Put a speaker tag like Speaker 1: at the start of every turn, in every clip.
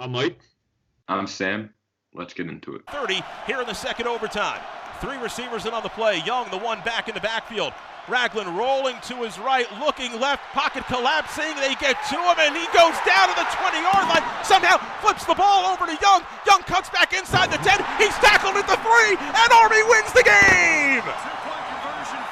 Speaker 1: I'm Mike.
Speaker 2: I'm Sam. Let's get into it.
Speaker 3: 30 here in the second overtime. Three receivers in on the play. Young, the one back in the backfield. Ragland rolling to his right, looking left, pocket collapsing. They get to him, and he goes down to the 20-yard line. Somehow flips the ball over to Young. Young cuts back inside the 10. He's tackled at the 3, and Army wins the game!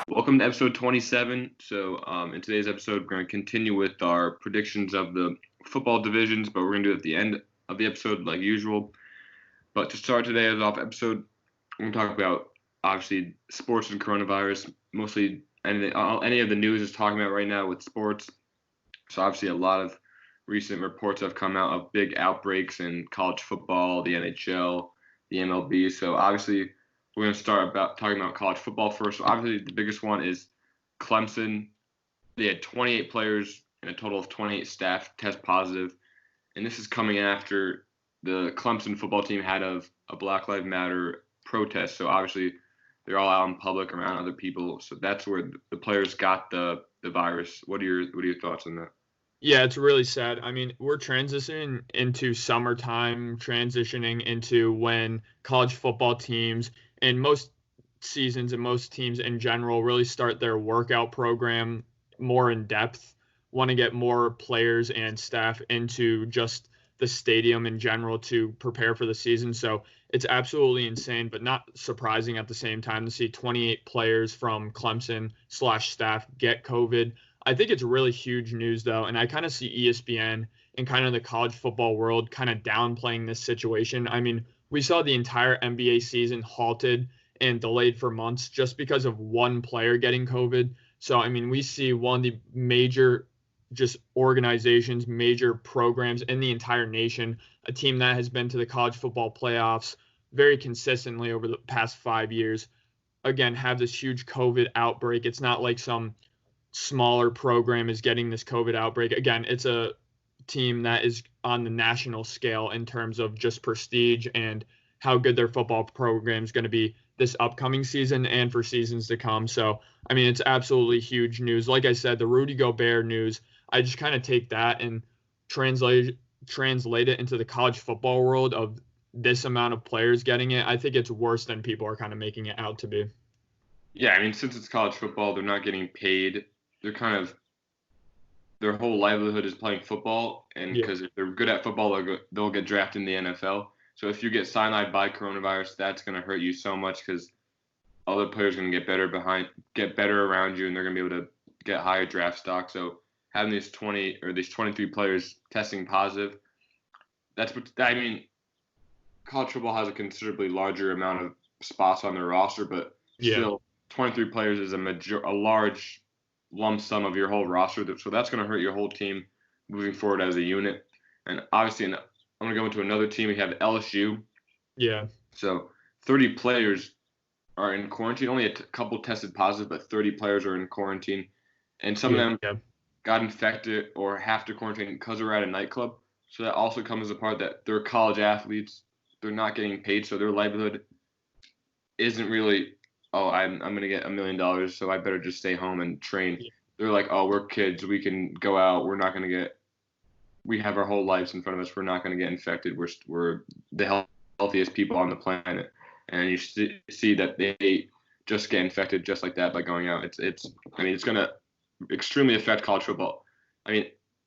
Speaker 2: Welcome to episode 27. So in today's episode, we're going to continue with our predictions of the football divisions, but we're going to do it at the end of the episode like usual. But to start today's episode, we're going to talk about, obviously, sports and coronavirus. Mostly any of the news is talking about right now with sports. So obviously a lot of recent reports have come out of big outbreaks in college football, the NHL, the MLB. So obviously we're going to start talking about college football first. So obviously the biggest one is Clemson. They had 28 players and a total of 28 staff test positive. And this is coming after the Clemson football team had a Black Lives Matter protest. So obviously they're all out in public around other people. So that's where the players got the virus. What are your thoughts on that?
Speaker 1: Yeah, it's really sad. I mean, we're transitioning into summertime, transitioning into when college football teams and most seasons and most teams in general really start their workout program more in depth, want to get more players and staff into just the stadium in general to prepare for the season. So it's absolutely insane, but not surprising at the same time to see 28 players from Clemson / staff get COVID. I think it's really huge news, though, and I kind of see ESPN and kind of the college football world kind of downplaying this situation. I mean, we saw the entire NBA season halted and delayed for months just because of one player getting COVID. So, I mean, we see one of the major just organizations, major programs in the entire nation, a team that has been to the college football playoffs very consistently over the past 5 years, again, have this huge COVID outbreak. It's not like some smaller program is getting this COVID outbreak. Again, it's a team that is on the national scale in terms of just prestige and how good their football program is going to be this upcoming season and for seasons to come. So, I mean, it's absolutely huge news. Like I said, the Rudy Gobert news, I just kind of take that and translate it into the college football world of this amount of players getting it. I think it's worse than people are kind of making it out to be.
Speaker 2: Yeah, I mean, since it's college football, they're not getting paid. They're their whole livelihood is playing football, and because if they're good at football, they'll get drafted in the NFL. So if you get sidelined by coronavirus, that's going to hurt you so much because other players are going to get better around you, and they're going to be able to get higher draft stock. So having these 23 players testing positive, college football has a considerably larger amount of spots on their roster, but still 23 players is a large lump sum of your whole roster. So that's going to hurt your whole team moving forward as a unit. And obviously, I'm going to go into another team. We have LSU.
Speaker 1: Yeah.
Speaker 2: So 30 players are in quarantine. Only a couple tested positive, but 30 players are in quarantine. And some of them got infected or have to quarantine because they're at a nightclub. So that also comes as a part that they're college athletes. They're not getting paid, so their livelihood isn't really, I'm going to get $1 million, so I better just stay home and train. Yeah. They're like, we're kids. We can go out. We have our whole lives in front of us. We're not going to get infected. We're the healthiest people on the planet. And you see that they just get infected just like that by going out. It's going to extremely affect college football. I mean,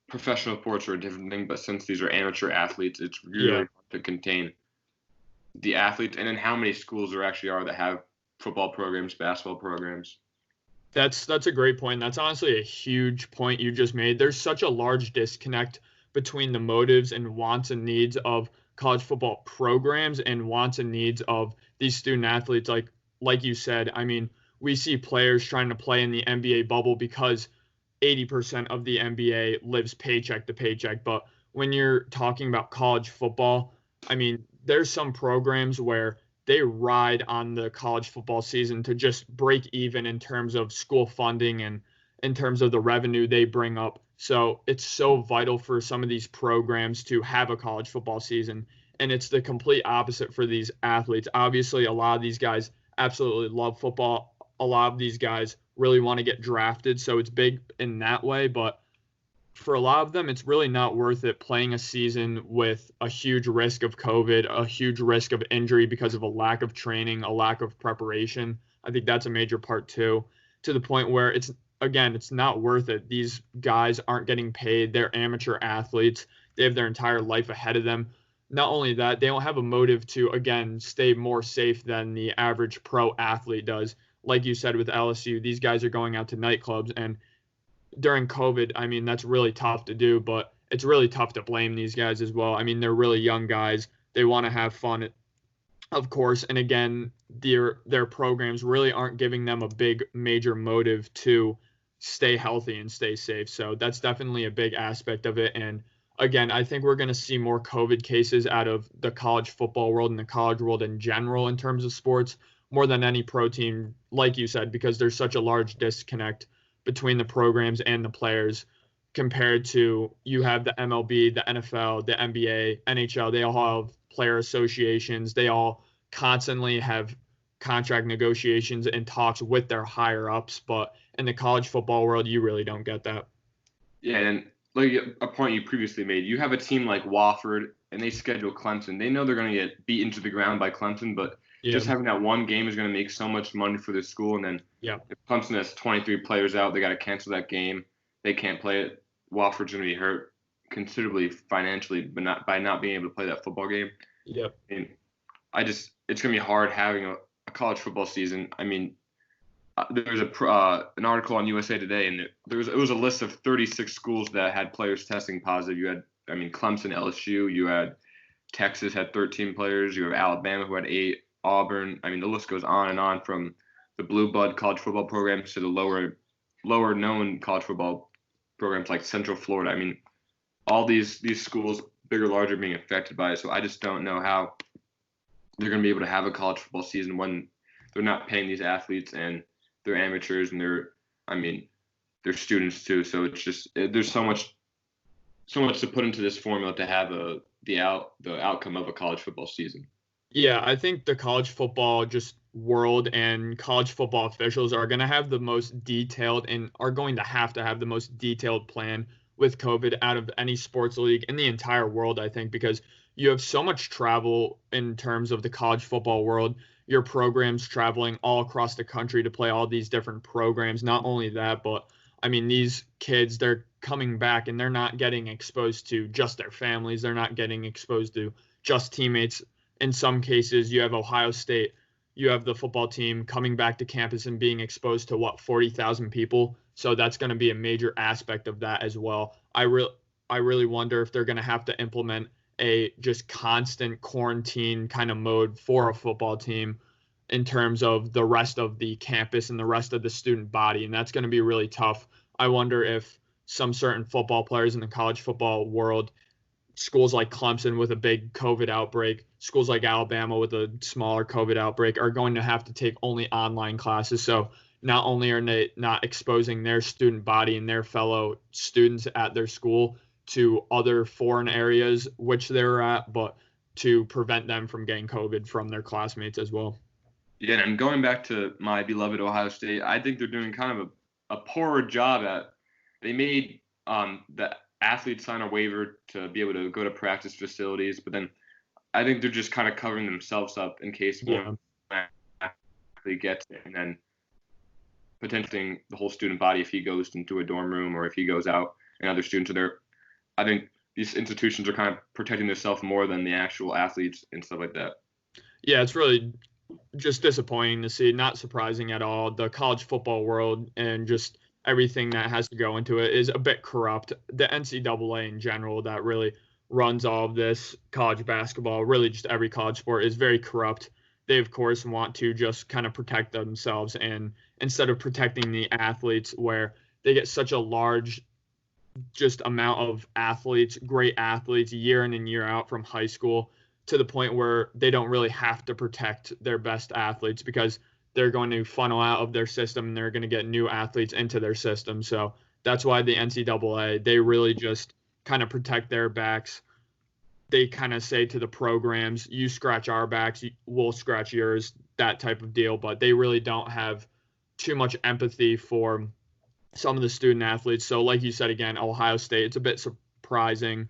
Speaker 2: professional sports are a different thing, but since these are amateur athletes, it's really hard to contain the athletes. And then how many schools there actually are that have football programs, basketball programs.
Speaker 1: That's a great point. That's honestly a huge point you just made. There's such a large disconnect between the motives and wants and needs of college football programs and wants and needs of these student athletes. Like you said, I mean, we see players trying to play in the NBA bubble because 80% of the NBA lives paycheck to paycheck. But when you're talking about college football, I mean, there's some programs where they ride on the college football season to just break even in terms of school funding and in terms of the revenue they bring up. So it's so vital for some of these programs to have a college football season. And it's the complete opposite for these athletes. Obviously, a lot of these guys absolutely love football. A lot of these guys really want to get drafted. So it's big in that way. But for a lot of them, it's really not worth it playing a season with a huge risk of COVID, a huge risk of injury because of a lack of training, a lack of preparation. I think that's a major part too, to the point where it's not worth it. These guys aren't getting paid. They're amateur athletes. They have their entire life ahead of them. Not only that, they don't have a motive to, again, stay more safe than the average pro athlete does. Like you said with LSU, these guys are going out to nightclubs, and during COVID, I mean, that's really tough to do, but it's really tough to blame these guys as well. I mean, they're really young guys. They want to have fun, of course. And again, their programs really aren't giving them a big major motive to stay healthy and stay safe. So that's definitely a big aspect of it. And again, I think we're going to see more COVID cases out of the college football world and the college world in general in terms of sports, more than any pro team, like you said, because there's such a large disconnect between the programs and the players compared to you have the MLB, the NFL, the NBA, NHL. They all have player associations. They all constantly have contract negotiations and talks with their higher ups. But in the college football world, you really don't get that.
Speaker 2: Yeah, and like a point you previously made, you have a team like Wofford, and they schedule Clemson. They know they're going to get beat into the ground by Clemson, but just having that one game is going to make so much money for the school. And then if Clemson has 23 players out, they got to cancel that game. They can't play it. Wofford's going to be hurt considerably financially, but not by not being able to play that football game.
Speaker 1: Yep.
Speaker 2: And it's going to be hard having a college football season. I mean, there was an article on USA Today, and it was a list of 36 schools that had players testing positive. You had, Clemson, LSU. You had Texas had 13 players. You have Alabama who had 8. Auburn. The list goes on and on, from the blue blood college football programs to the lower known college football programs like Central Florida. All these schools, big or large, are being affected by it. So I just don't know how they're going to be able to have a college football season when they're not paying these athletes, and they're amateurs, and they're students too. So it's just there's so much to put into this formula to have the outcome of a college football season.
Speaker 1: Yeah, I think the college football world and college football officials are going to have the most detailed and are going to have the most detailed plan with COVID out of any sports league in the entire world, I think, because you have so much travel in terms of the college football world. Your programs traveling all across the country to play all these different programs. Not only that, but these kids, they're coming back and they're not getting exposed to just their families. They're not getting exposed to just teammates. In some cases, you have Ohio State, you have the football team coming back to campus and being exposed to 40,000 people. So that's going to be a major aspect of that as well. I really wonder if they're going to have to implement a just constant quarantine kind of mode for a football team in terms of the rest of the campus and the rest of the student body. And that's going to be really tough. I wonder if some certain football players in the college football world, schools like Clemson with a big COVID outbreak, schools like Alabama with a smaller COVID outbreak, are going to have to take only online classes. So not only are they not exposing their student body and their fellow students at their school to other foreign areas which they're at, but to prevent them from getting COVID from their classmates as well.
Speaker 2: Yeah, and going back to my beloved Ohio State, I think they're doing kind of a poorer job at. They made the athletes sign a waiver to be able to go to practice facilities, but then I think they're just kind of covering themselves up in case one athlete gets it, and then potentially the whole student body if he goes into a dorm room or if he goes out and other students are there. I think these institutions are kind of protecting themselves more than the actual athletes and stuff like that.
Speaker 1: Yeah, it's really just disappointing to see. Not surprising at all. The college football world and just everything that has to go into it is a bit corrupt. The NCAA in general that really runs all of this, college basketball, really just every college sport, is very corrupt. They, of course, want to just kind of protect themselves, and instead of protecting the athletes, where they get such a large just amount of athletes, great athletes, year in and year out from high school, to the point where they don't really have to protect their best athletes because they're going to funnel out of their system and they're going to get new athletes into their system. So that's why the NCAA, they really just kind of protect their backs. They kind of say to the programs, you scratch our backs, we'll scratch yours, that type of deal. But they really don't have too much empathy for some of the student athletes. So like you said, again, Ohio State, it's a bit surprising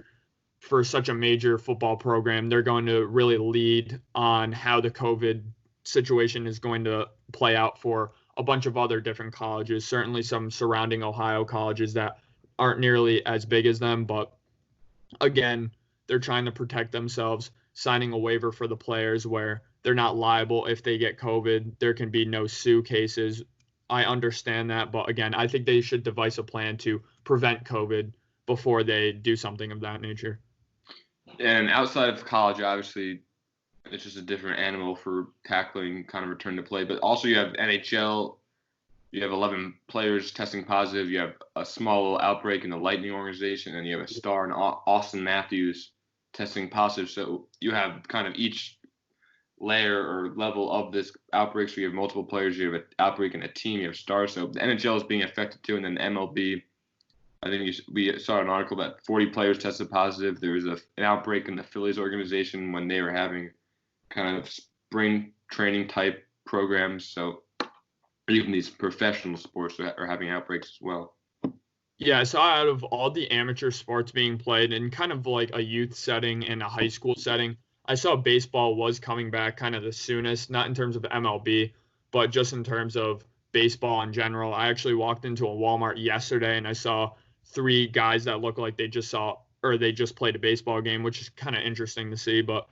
Speaker 1: for such a major football program. They're going to really lead on how the COVID situation is going to play out for a bunch of other different colleges, certainly some surrounding Ohio colleges that aren't nearly as big as them. But again, they're trying to protect themselves, signing a waiver for the players where they're not liable if they get COVID. There can be no sue cases. I understand that. But again, I think they should devise a plan to prevent COVID before they do something of that nature.
Speaker 2: And outside of college, obviously, it's just a different animal for tackling kind of return to play. But also you have NHL. You have 11 players testing positive. You have a small little outbreak in the Lightning organization, and you have a star in Austin Matthews testing positive. So you have kind of each layer or level of this outbreak. So you have multiple players. You have an outbreak in a team. You have stars. So the NHL is being affected too, and then the MLB. I think we saw an article that 40 players tested positive. There was an outbreak in the Phillies organization when they were having kind of spring training type programs. So even these professional sports are having outbreaks as well.
Speaker 1: Yeah, I saw out of all the amateur sports being played in kind of like a youth setting and a high school setting, I saw baseball was coming back kind of the soonest, not in terms of MLB, but just in terms of baseball in general. I actually walked into a Walmart yesterday and I saw 3 guys that look like they just played a baseball game, which is kind of interesting to see. But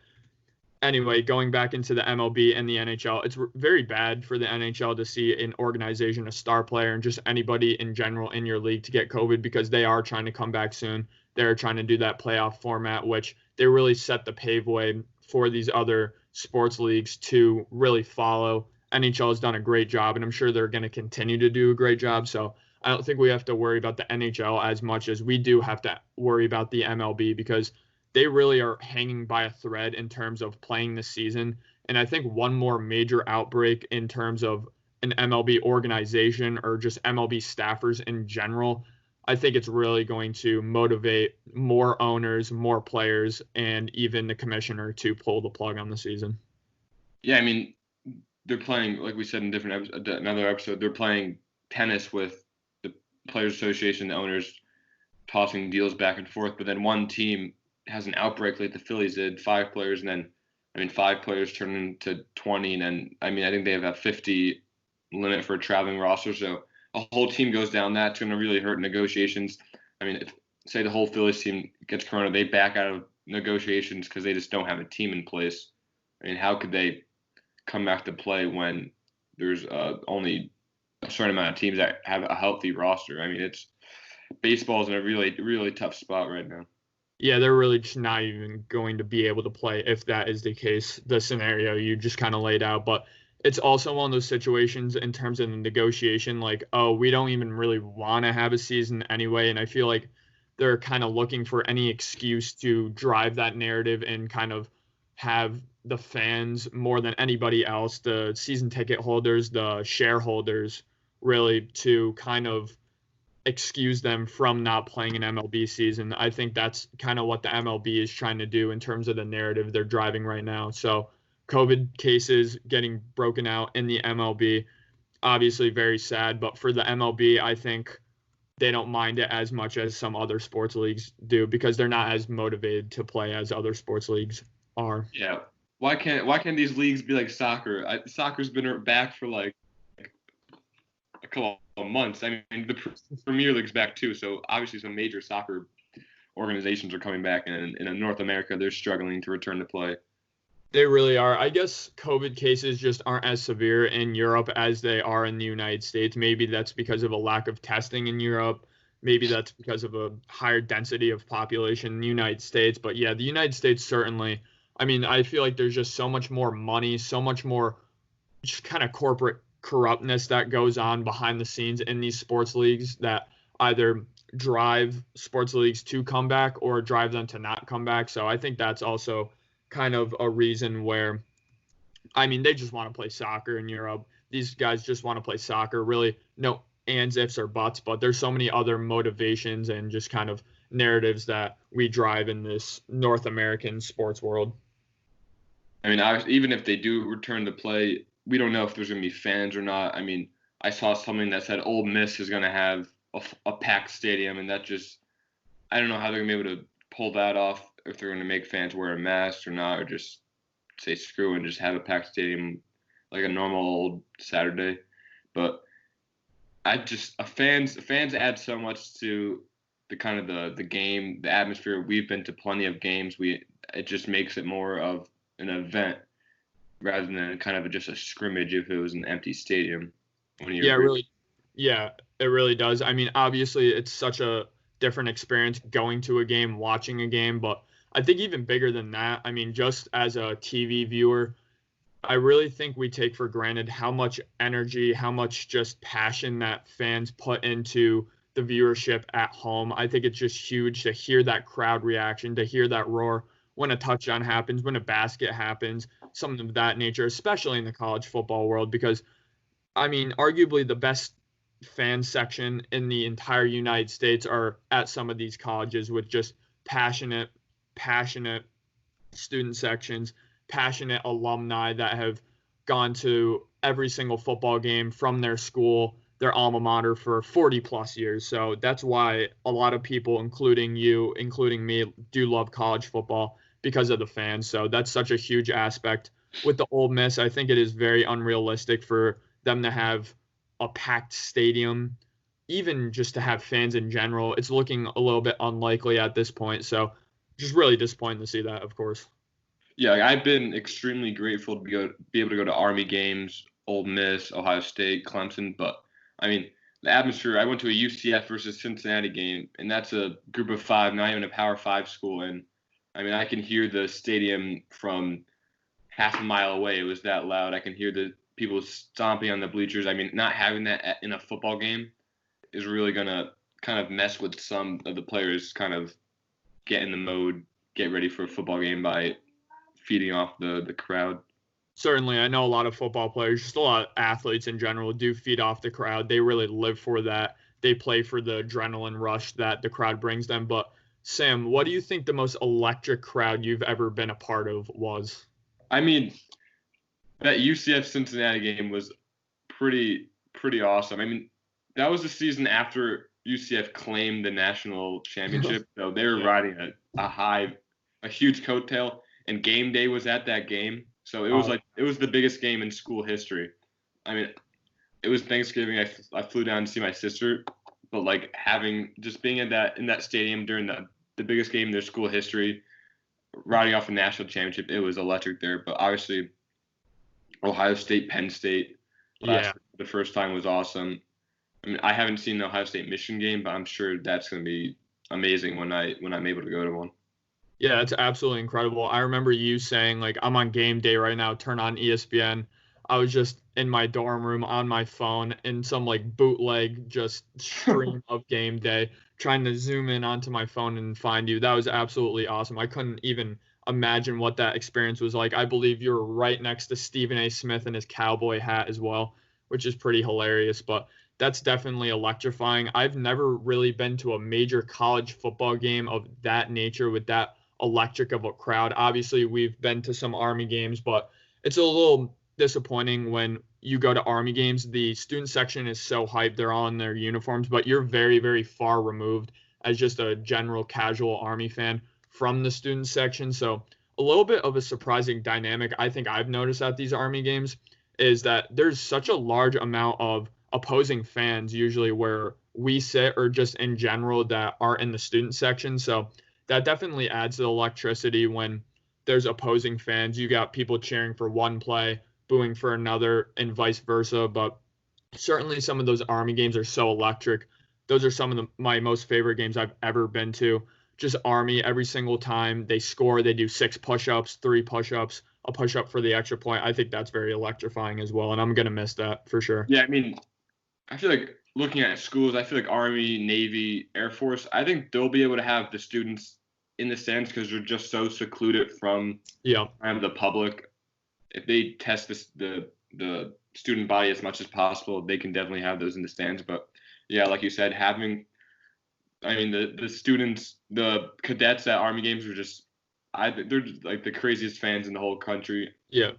Speaker 1: anyway, going back into the MLB and the NHL, it's very bad for the NHL to see an organization, a star player, and just anybody in general in your league to get COVID because they are trying to come back soon. They're trying to do that playoff format, which they really set the paveway for these other sports leagues to really follow. NHL has done a great job, and I'm sure they're going to continue to do a great job. So I don't think we have to worry about the NHL as much as we do have to worry about the MLB because they really are hanging by a thread in terms of playing this season. And I think one more major outbreak in terms of an MLB organization or just MLB staffers in general, I think it's really going to motivate more owners, more players, and even the commissioner to pull the plug on the season.
Speaker 2: Yeah, I mean, they're playing, like we said in another episode, they're playing tennis with the Players Association, the owners tossing deals back and forth, but then one team has an outbreak like the Phillies did, 5 players, and then 5 players turn into 20, and then I think they have a 50 limit for a traveling roster, so a whole team goes down. That's going to really hurt negotiations. If say the whole Phillies team gets corona, they back out of negotiations because they just don't have a team in place. How could they come back to play when there's only a certain amount of teams that have a healthy roster? It's baseball's in a really, really tough spot right now.
Speaker 1: Yeah, they're really just not even going to be able to play if that is the case, the scenario you just kind of laid out. But it's also one of those situations in terms of the negotiation, like, oh, we don't even really want to have a season anyway. And I feel like they're kind of looking for any excuse to drive that narrative and kind of have the fans more than anybody else, the season ticket holders, the shareholders, really to kind of excuse them from not playing an MLB season. I think that's kind of what the MLB is trying to do in terms of the narrative they're driving right now. So COVID cases getting broken out in the MLB, obviously very sad, but for the MLB, I think they don't mind it as much as some other sports leagues do because they're not as motivated to play as other sports leagues are.
Speaker 2: Yeah. Why can't these leagues be like soccer? Soccer's been back for like a couple of months. The Premier League's back too, so obviously some major soccer organizations are coming back, and in North America, they're struggling to return to play.
Speaker 1: They really are. I guess COVID cases just aren't as severe in Europe as they are in the United States. Maybe that's because of a lack of testing in Europe. Maybe that's because of a higher density of population in the United States. But yeah, the United States certainly, I feel like there's just so much more money, so much more just kind of corporate corruptness that goes on behind the scenes in these sports leagues that either drive sports leagues to come back or drive them to not come back. So I think that's also kind of a reason where, they just want to play soccer in Europe. These guys just want to play soccer, really no ands, ifs, or buts, but there's so many other motivations and just kind of narratives that we drive in this North American sports world.
Speaker 2: Even if they do return to play, we don't know if there's going to be fans or not. I saw something that said Ole Miss is going to have a packed stadium, and that just I don't know how they're gonna be able to pull that off, if they're gonna make fans wear a mask or not, or just say screw and just have a packed stadium like a normal old Saturday. But fans add so much to the kind of the game, the atmosphere. We've been to plenty of games. It just makes it more of an event rather than kind of just a scrimmage if it was an empty stadium.
Speaker 1: Yeah, it really does. I mean, obviously it's such a different experience going to a game, watching a game, but I think even bigger than that, I mean, just as a TV viewer, I really think we take for granted how much energy, how much just passion that fans put into the viewership at home. I think it's just huge to hear that crowd reaction, to hear that roar when a touchdown happens, when a basket happens, something of that nature, especially in the college football world, because, I mean, arguably the best fan section in the entire United States are at some of these colleges with just passionate student sections, passionate alumni that have gone to every single football game from their school, their alma mater, for 40 plus years. So that's why a lot of people, including you, including me, do love college football, because of the fans. So that's such a huge aspect. With the Ole Miss, I think it is very unrealistic for them to have a packed stadium, even just to have fans in general. It's looking a little bit unlikely at this point. So just really disappointing to see that, of course.
Speaker 2: Yeah, I've been extremely grateful to be able to go to Army games, Ole Miss, Ohio State, Clemson. But I mean, the atmosphere. I went to a UCF versus Cincinnati game, and that's a group of 5, not even a Power 5 school. And I mean, I can hear the stadium from half a mile away. It was that loud. I can hear the people stomping on the bleachers. I mean, not having that in a football game is really gonna kind of mess with some of the players. Kind of get in the mode, get ready for a football game by feeding off the crowd.
Speaker 1: Certainly, I know a lot of football players, just a lot of athletes in general, do feed off the crowd. They really live for that. They play for the adrenaline rush that the crowd brings them. But Sam, what do you think the most electric crowd you've ever been a part of was?
Speaker 2: I mean, that UCF Cincinnati game was pretty awesome. I mean, that was the season after UCF claimed the national championship, so they were riding a huge coattail. And game day was at that game, so it was the biggest game in school history. I mean, it was Thanksgiving. I flew down to see my sister, but like being in that stadium during the biggest game in their school history, riding off a national championship, it was electric there. But obviously, Ohio State, Penn State, the first time was awesome. I mean, I haven't seen the Ohio State Michigan game, but I'm sure that's going to be amazing when I'm able to go to one.
Speaker 1: Yeah, it's absolutely incredible. I remember you saying, like, I'm on game day right now, turn on ESPN. I was just in my dorm room on my phone in some, like, bootleg just stream of game day, trying to zoom in onto my phone and find you. That was absolutely awesome. I couldn't even imagine what that experience was like. I believe you were right next to Stephen A. Smith in his cowboy hat as well, which is pretty hilarious. But that's definitely electrifying. I've never really been to a major college football game of that nature with that electric of a crowd. Obviously, we've been to some Army games, but it's a little disappointing when you go to Army games. The student section is so hyped. They're all in their uniforms, but you're very, very far removed as just a general casual Army fan from the student section. So a little bit of a surprising dynamic I think I've noticed at these Army games is that there's such a large amount of opposing fans usually where we sit, or just in general that are in the student section. So that definitely adds to the electricity when there's opposing fans. You got people cheering for one play, booing for another, and vice versa. But certainly some of those Army games are so electric. Those are some of my most favorite games I've ever been to. Just Army, every single time they score, they do 6 push-ups, 3 push-ups, a push-up for the extra point. I think that's very electrifying as well, and I'm going to miss that for sure.
Speaker 2: Yeah, I mean, I feel like looking at schools, I feel like Army, Navy, Air Force, I think they'll be able to have the students in the stands because they're just so secluded from the public. If they test the student body as much as possible, they can definitely have those in the stands. But yeah, like you said, the students, the cadets at Army games are they're like the craziest fans in the whole country.
Speaker 1: Yeah.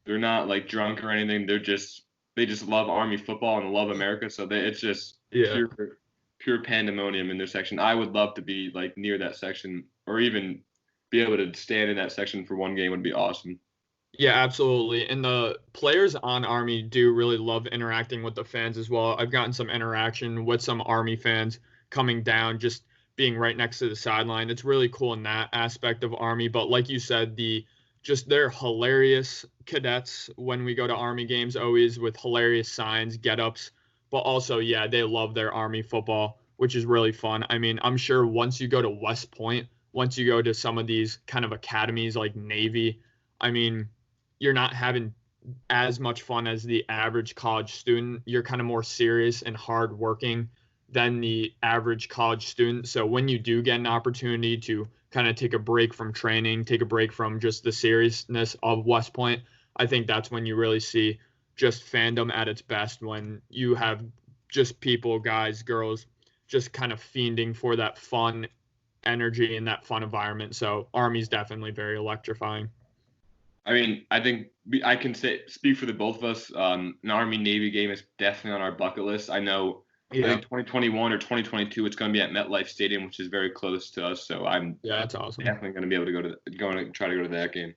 Speaker 2: They're not like drunk or anything. They just love Army football and love America. So it's just pure pandemonium in their section. I would love to be like near that section, or even be able to stand in that section for one game would be awesome.
Speaker 1: Yeah, absolutely. And the players on Army do really love interacting with the fans as well. I've gotten some interaction with some Army fans coming down, just being right next to the sideline. It's really cool in that aspect of Army. But like you said, they're hilarious cadets when we go to Army games, always with hilarious signs, get-ups. But also, yeah, they love their Army football, which is really fun. I mean, I'm sure once you go to West Point, once you go to some of these kind of academies like Navy, I mean, you're not having as much fun as the average college student. You're kind of more serious and hardworking than the average college student. So when you do get an opportunity to kind of take a break from training, take a break from just the seriousness of West Point, I think that's when you really see just fandom at its best, when you have just people, guys, girls, just kind of fiending for that fun energy and that fun environment. So Army's definitely very electrifying.
Speaker 2: I mean, I think I can speak for the both of us. An Army-Navy game is definitely on our bucket list. I know. Yeah. I think 2021 or 2022, it's going to be at MetLife Stadium, which is very close to us. So
Speaker 1: that's awesome.
Speaker 2: Definitely going to be able to try to go to that game.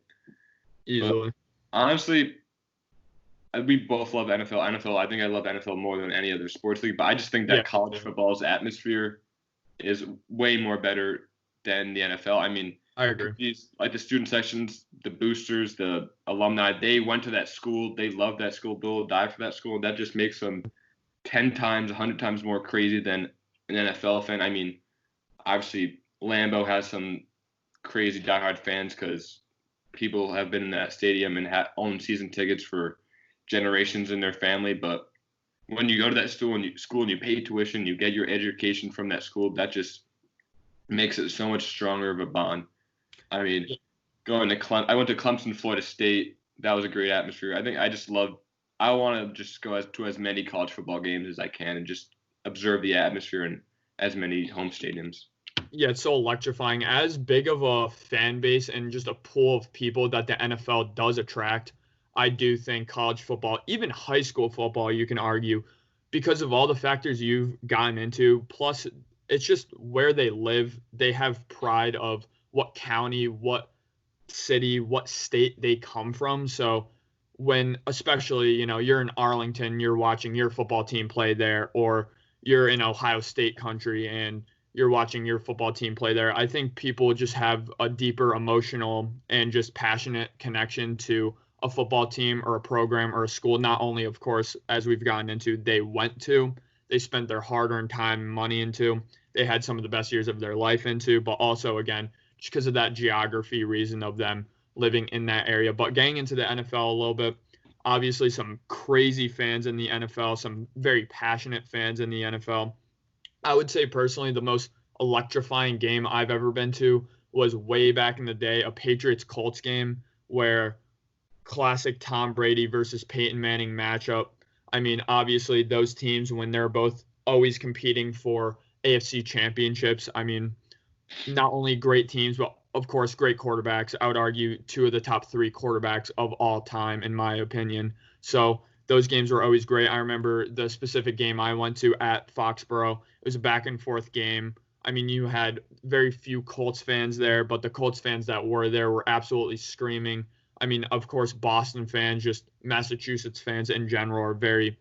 Speaker 1: Easily.
Speaker 2: But honestly, we both love NFL. I think I love NFL more than any other sports league. But I just think that college football's atmosphere is way more better than the NFL. I mean,
Speaker 1: I agree.
Speaker 2: Like the student sections, the boosters, the alumni, they went to that school. They love that school. They'll die for that school. That just makes them 10 times, 100 times more crazy than an NFL fan. I mean, obviously, Lambeau has some crazy diehard fans because people have been in that stadium and owned season tickets for generations in their family. But when you go to that school and you pay tuition, you get your education from that school, that just makes it so much stronger of a bond. I mean, I went to Clemson, Florida State. That was a great atmosphere. I want to just go to as many college football games as I can and just observe the atmosphere in as many home stadiums.
Speaker 1: Yeah, it's so electrifying. As big of a fan base and just a pool of people that the NFL does attract, I do think college football, even high school football, you can argue, because of all the factors you've gotten into, plus it's just where they live. They have pride of what county, what city, what state they come from. So when, especially, you're in Arlington, you're watching your football team play there, or you're in Ohio State country and you're watching your football team play there, I think people just have a deeper emotional and just passionate connection to a football team or a program or a school. Not only, of course, as we've gotten into, they spent their hard-earned time and money into, they had some of the best years of their life into, but also, again, just because of that geography reason of them living in that area. But getting into the NFL a little bit, obviously some crazy fans in the NFL, some very passionate fans in the NFL. I would say personally the most electrifying game I've ever been to was way back in the day, a Patriots-Colts game where classic Tom Brady versus Peyton Manning matchup. I mean, obviously those teams, when they're both always competing for AFC championships, I mean, not only great teams, but of course, great quarterbacks. I would argue 2 of the top 3 quarterbacks of all time, in my opinion. So those games were always great. I remember the specific game I went to at Foxborough. It was a back and forth game. I mean, you had very few Colts fans there, but the Colts fans that were there were absolutely screaming. I mean, of course, Boston fans, just Massachusetts fans in general, are very,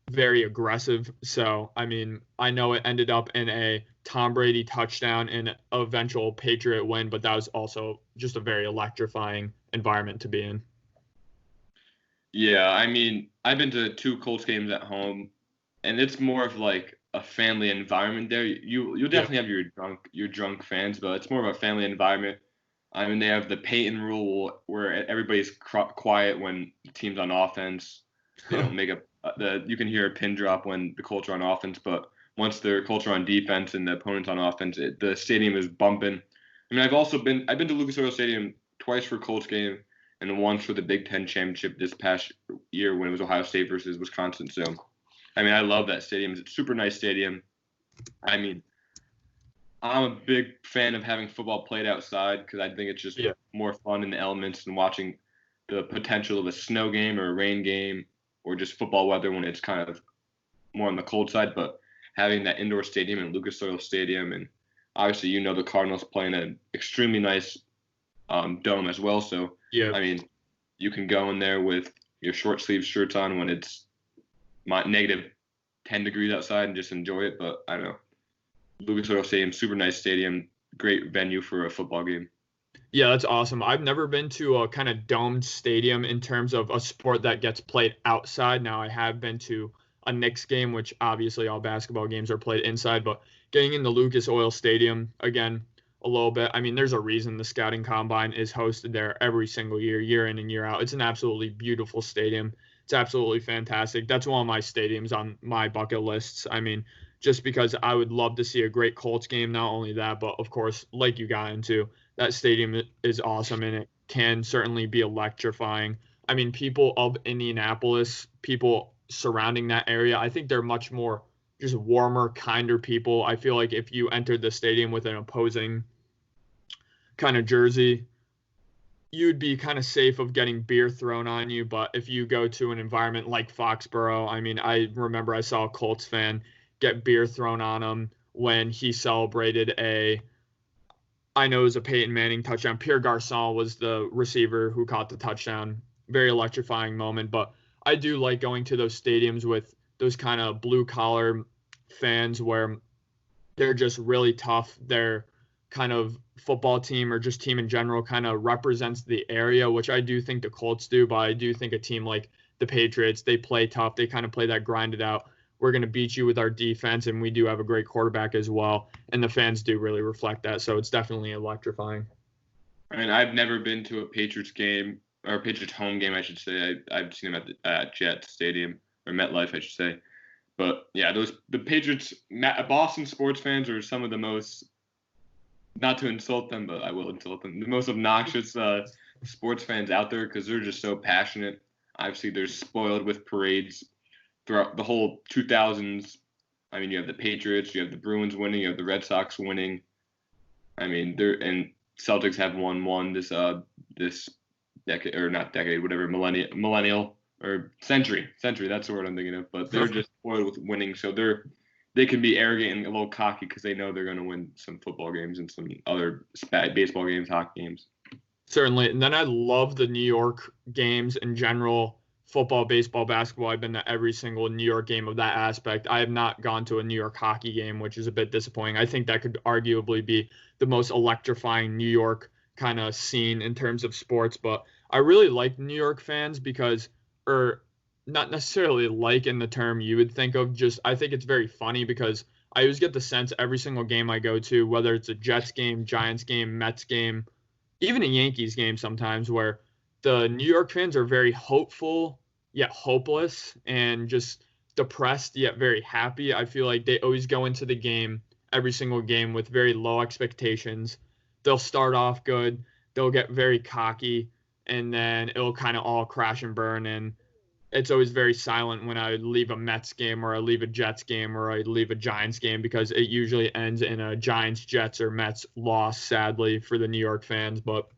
Speaker 1: very aggressive. So, I mean, I know it ended up in a Tom Brady touchdown and an eventual Patriot win, but that was also just a very electrifying environment to be in.
Speaker 2: Yeah, I mean, I've been to 2 Colts games at home, and it's more of like a family environment there. You'll definitely have your drunk fans, but it's more of a family environment. I mean, they have the Peyton rule where everybody's quiet when the team's on offense. They don't make you can hear a pin drop when the Colts are on offense, but once the Colts are on defense and the opponent's on offense, the stadium is bumping. I mean, I've been to Lucas Oil Stadium twice for a Colts game and once for the Big Ten championship this past year when it was Ohio State versus Wisconsin. So, I mean, I love that stadium. It's a super nice stadium. I mean, I'm a big fan of having football played outside because I think it's just more fun in the elements than watching the potential of a snow game or a rain game or just football weather when it's kind of more on the cold side. But having that indoor stadium in Lucas Oil Stadium, and obviously the Cardinals playing an extremely nice dome as well. So
Speaker 1: yeah,
Speaker 2: I mean, you can go in there with your short sleeve shirts on when it's negative 10 degrees outside and just enjoy it. But I don't know, Lucas Oil Stadium, super nice stadium, great venue for a football game.
Speaker 1: Yeah, that's awesome. I've never been to a kind of domed stadium in terms of a sport that gets played outside. Now, I have been to a Knicks game, which obviously all basketball games are played inside, but getting in the Lucas Oil Stadium, again, a little bit. I mean, there's a reason the Scouting Combine is hosted there every single year, year in and year out. It's an absolutely beautiful stadium. It's absolutely fantastic. That's one of my stadiums on my bucket lists. I mean, just because I would love to see a great Colts game. Not only that, but of course, like you got into, that stadium is awesome and it can certainly be electrifying. I mean, people of Indianapolis, people surrounding that area, I think they're much more just warmer, kinder people. I feel like if you entered the stadium with an opposing kind of jersey, you'd be kind of safe of getting beer thrown on you. But if you go to an environment like Foxborough, I mean, I remember I saw a Colts fan get beer thrown on him when he celebrated I know it was a Peyton Manning touchdown. Pierre Garçon was the receiver who caught the touchdown. Very electrifying moment. But I do like going to those stadiums with those kind of blue-collar fans where they're just really tough. Their kind of football team or just team in general kind of represents the area, which I do think the Colts do. But I do think a team like the Patriots, they play tough. They kind of play that grinded out. We're going to beat you with our defense, and we do have a great quarterback as well. And the fans do really reflect that, so it's definitely electrifying.
Speaker 2: I mean, I've never been to a Patriots game, or a Patriots home game, I should say. I've seen them at Jet Stadium, or MetLife, I should say. But, yeah, the Patriots, Boston sports fans are some of the most, not to insult them, but I will insult them, the most obnoxious sports fans out there because they're just so passionate. Obviously, they're spoiled with parades throughout the whole 2000s. I mean, you have the Patriots, you have the Bruins winning, you have the Red Sox winning. I mean, and Celtics have won this decade, or not decade, whatever, millennial or century. That's the word I'm thinking of. But they're just spoiled with winning, so they can be arrogant and a little cocky because they know they're going to win some football games and some other baseball games, hockey games.
Speaker 1: Certainly, and then I love the New York games in general. Football, baseball, basketball. I've been to every single New York game of that aspect. I have not gone to a New York hockey game, which is a bit disappointing. I think that could arguably be the most electrifying New York kind of scene in terms of sports. But I really like New York fans because, or not necessarily like in the term you would think of, just I think it's very funny because I always get the sense every single game I go to, whether it's a Jets game, Giants game, Mets game, even a Yankees game sometimes, where the New York fans are very hopeful yet hopeless and just depressed yet very happy. I feel like they always go into the game, every single game, with very low expectations. They'll start off good, they'll get very cocky, and then it'll kind of all crash and burn. And it's always very silent when I leave a Mets game or I leave a Jets game or I leave a Giants game because it usually ends in a Giants, Jets, or Mets loss, sadly, for the New York fans. But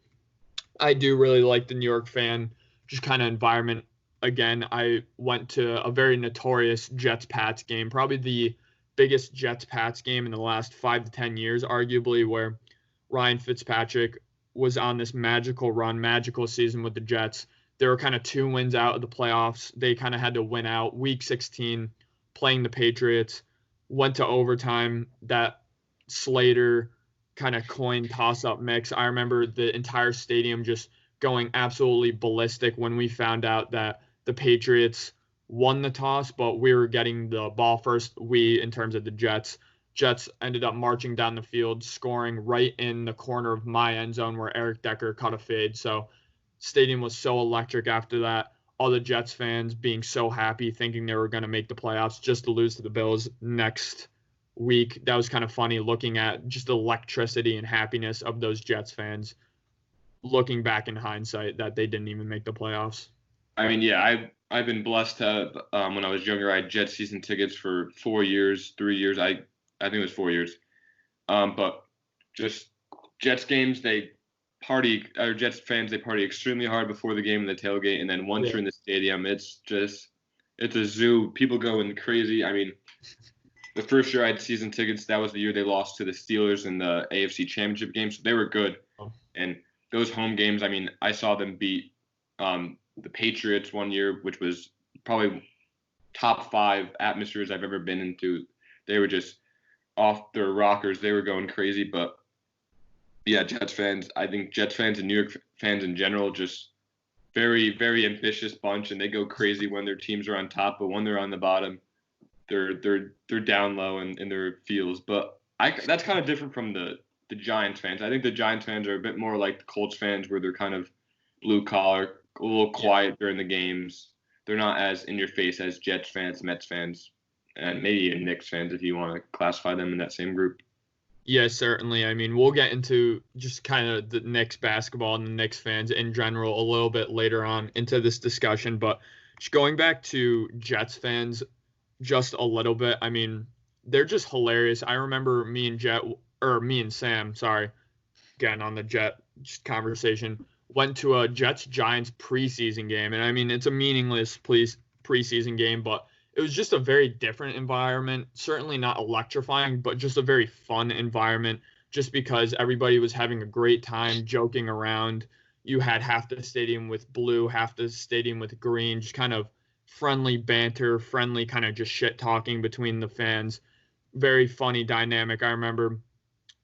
Speaker 1: I do really like the New York fan, just kind of environment. Again, I went to a very notorious Jets-Pats game, probably the biggest Jets-Pats game in the last 5 to 10 years, arguably, where Ryan Fitzpatrick was on this magical run, magical season with the Jets. There were kind of 2 wins out of the playoffs. They kind of had to win out. Week 16, playing the Patriots, went to overtime. That Slater kind of coin toss-up mix. I remember the entire stadium just going absolutely ballistic when we found out that the Patriots won the toss, but we were getting the ball first. We, in terms of the Jets ended up marching down the field, scoring right in the corner of my end zone where Eric Decker caught a fade. So stadium was so electric after that. All the Jets fans being so happy, thinking they were going to make the playoffs just to lose to the Bills next week. That was kind of funny looking at just the electricity and happiness of those Jets fans, looking back in hindsight that they didn't even make the playoffs.
Speaker 2: I mean, yeah, I've been blessed to when I was younger, I had Jets season tickets for 3 years. I think it was 4 years. But just Jets games, Jets fans, they party extremely hard before the game in the tailgate, and then once you're in the stadium, it's a zoo. People going crazy. I mean, the first year I had season tickets, that was the year they lost to the Steelers in the AFC Championship game. So they were good. And those home games, I mean, I saw them beat the Patriots one year, which was probably top 5 atmospheres I've ever been into. They were just off their rockers. They were going crazy. But, yeah, Jets fans, I think Jets fans and New York fans in general, just very, very ambitious bunch, and they go crazy when their teams are on top. But when they're on the bottom, they're down low in their feels. But that's kind of different from the Giants fans. I think the Giants fans are a bit more like the Colts fans, where they're kind of blue collar, a little quiet during the games. They're not as in your face as Jets fans, Mets fans, and maybe even Knicks fans if you want to classify them in that same group.
Speaker 1: Yeah, certainly. I mean, we'll get into just kind of the Knicks basketball and the Knicks fans in general a little bit later on into this discussion. But just going back to Jets fans just a little bit, I mean, they're just hilarious. I remember me and Sam, again on the Jet conversation, went to a Jets-Giants preseason game. And I mean, it's a meaningless preseason game, but it was just a very different environment, certainly not electrifying, but just a very fun environment just because everybody was having a great time joking around. You had half the stadium with blue, half the stadium with green, just kind of friendly banter, friendly kind of just shit talking between the fans. Very funny dynamic. I remember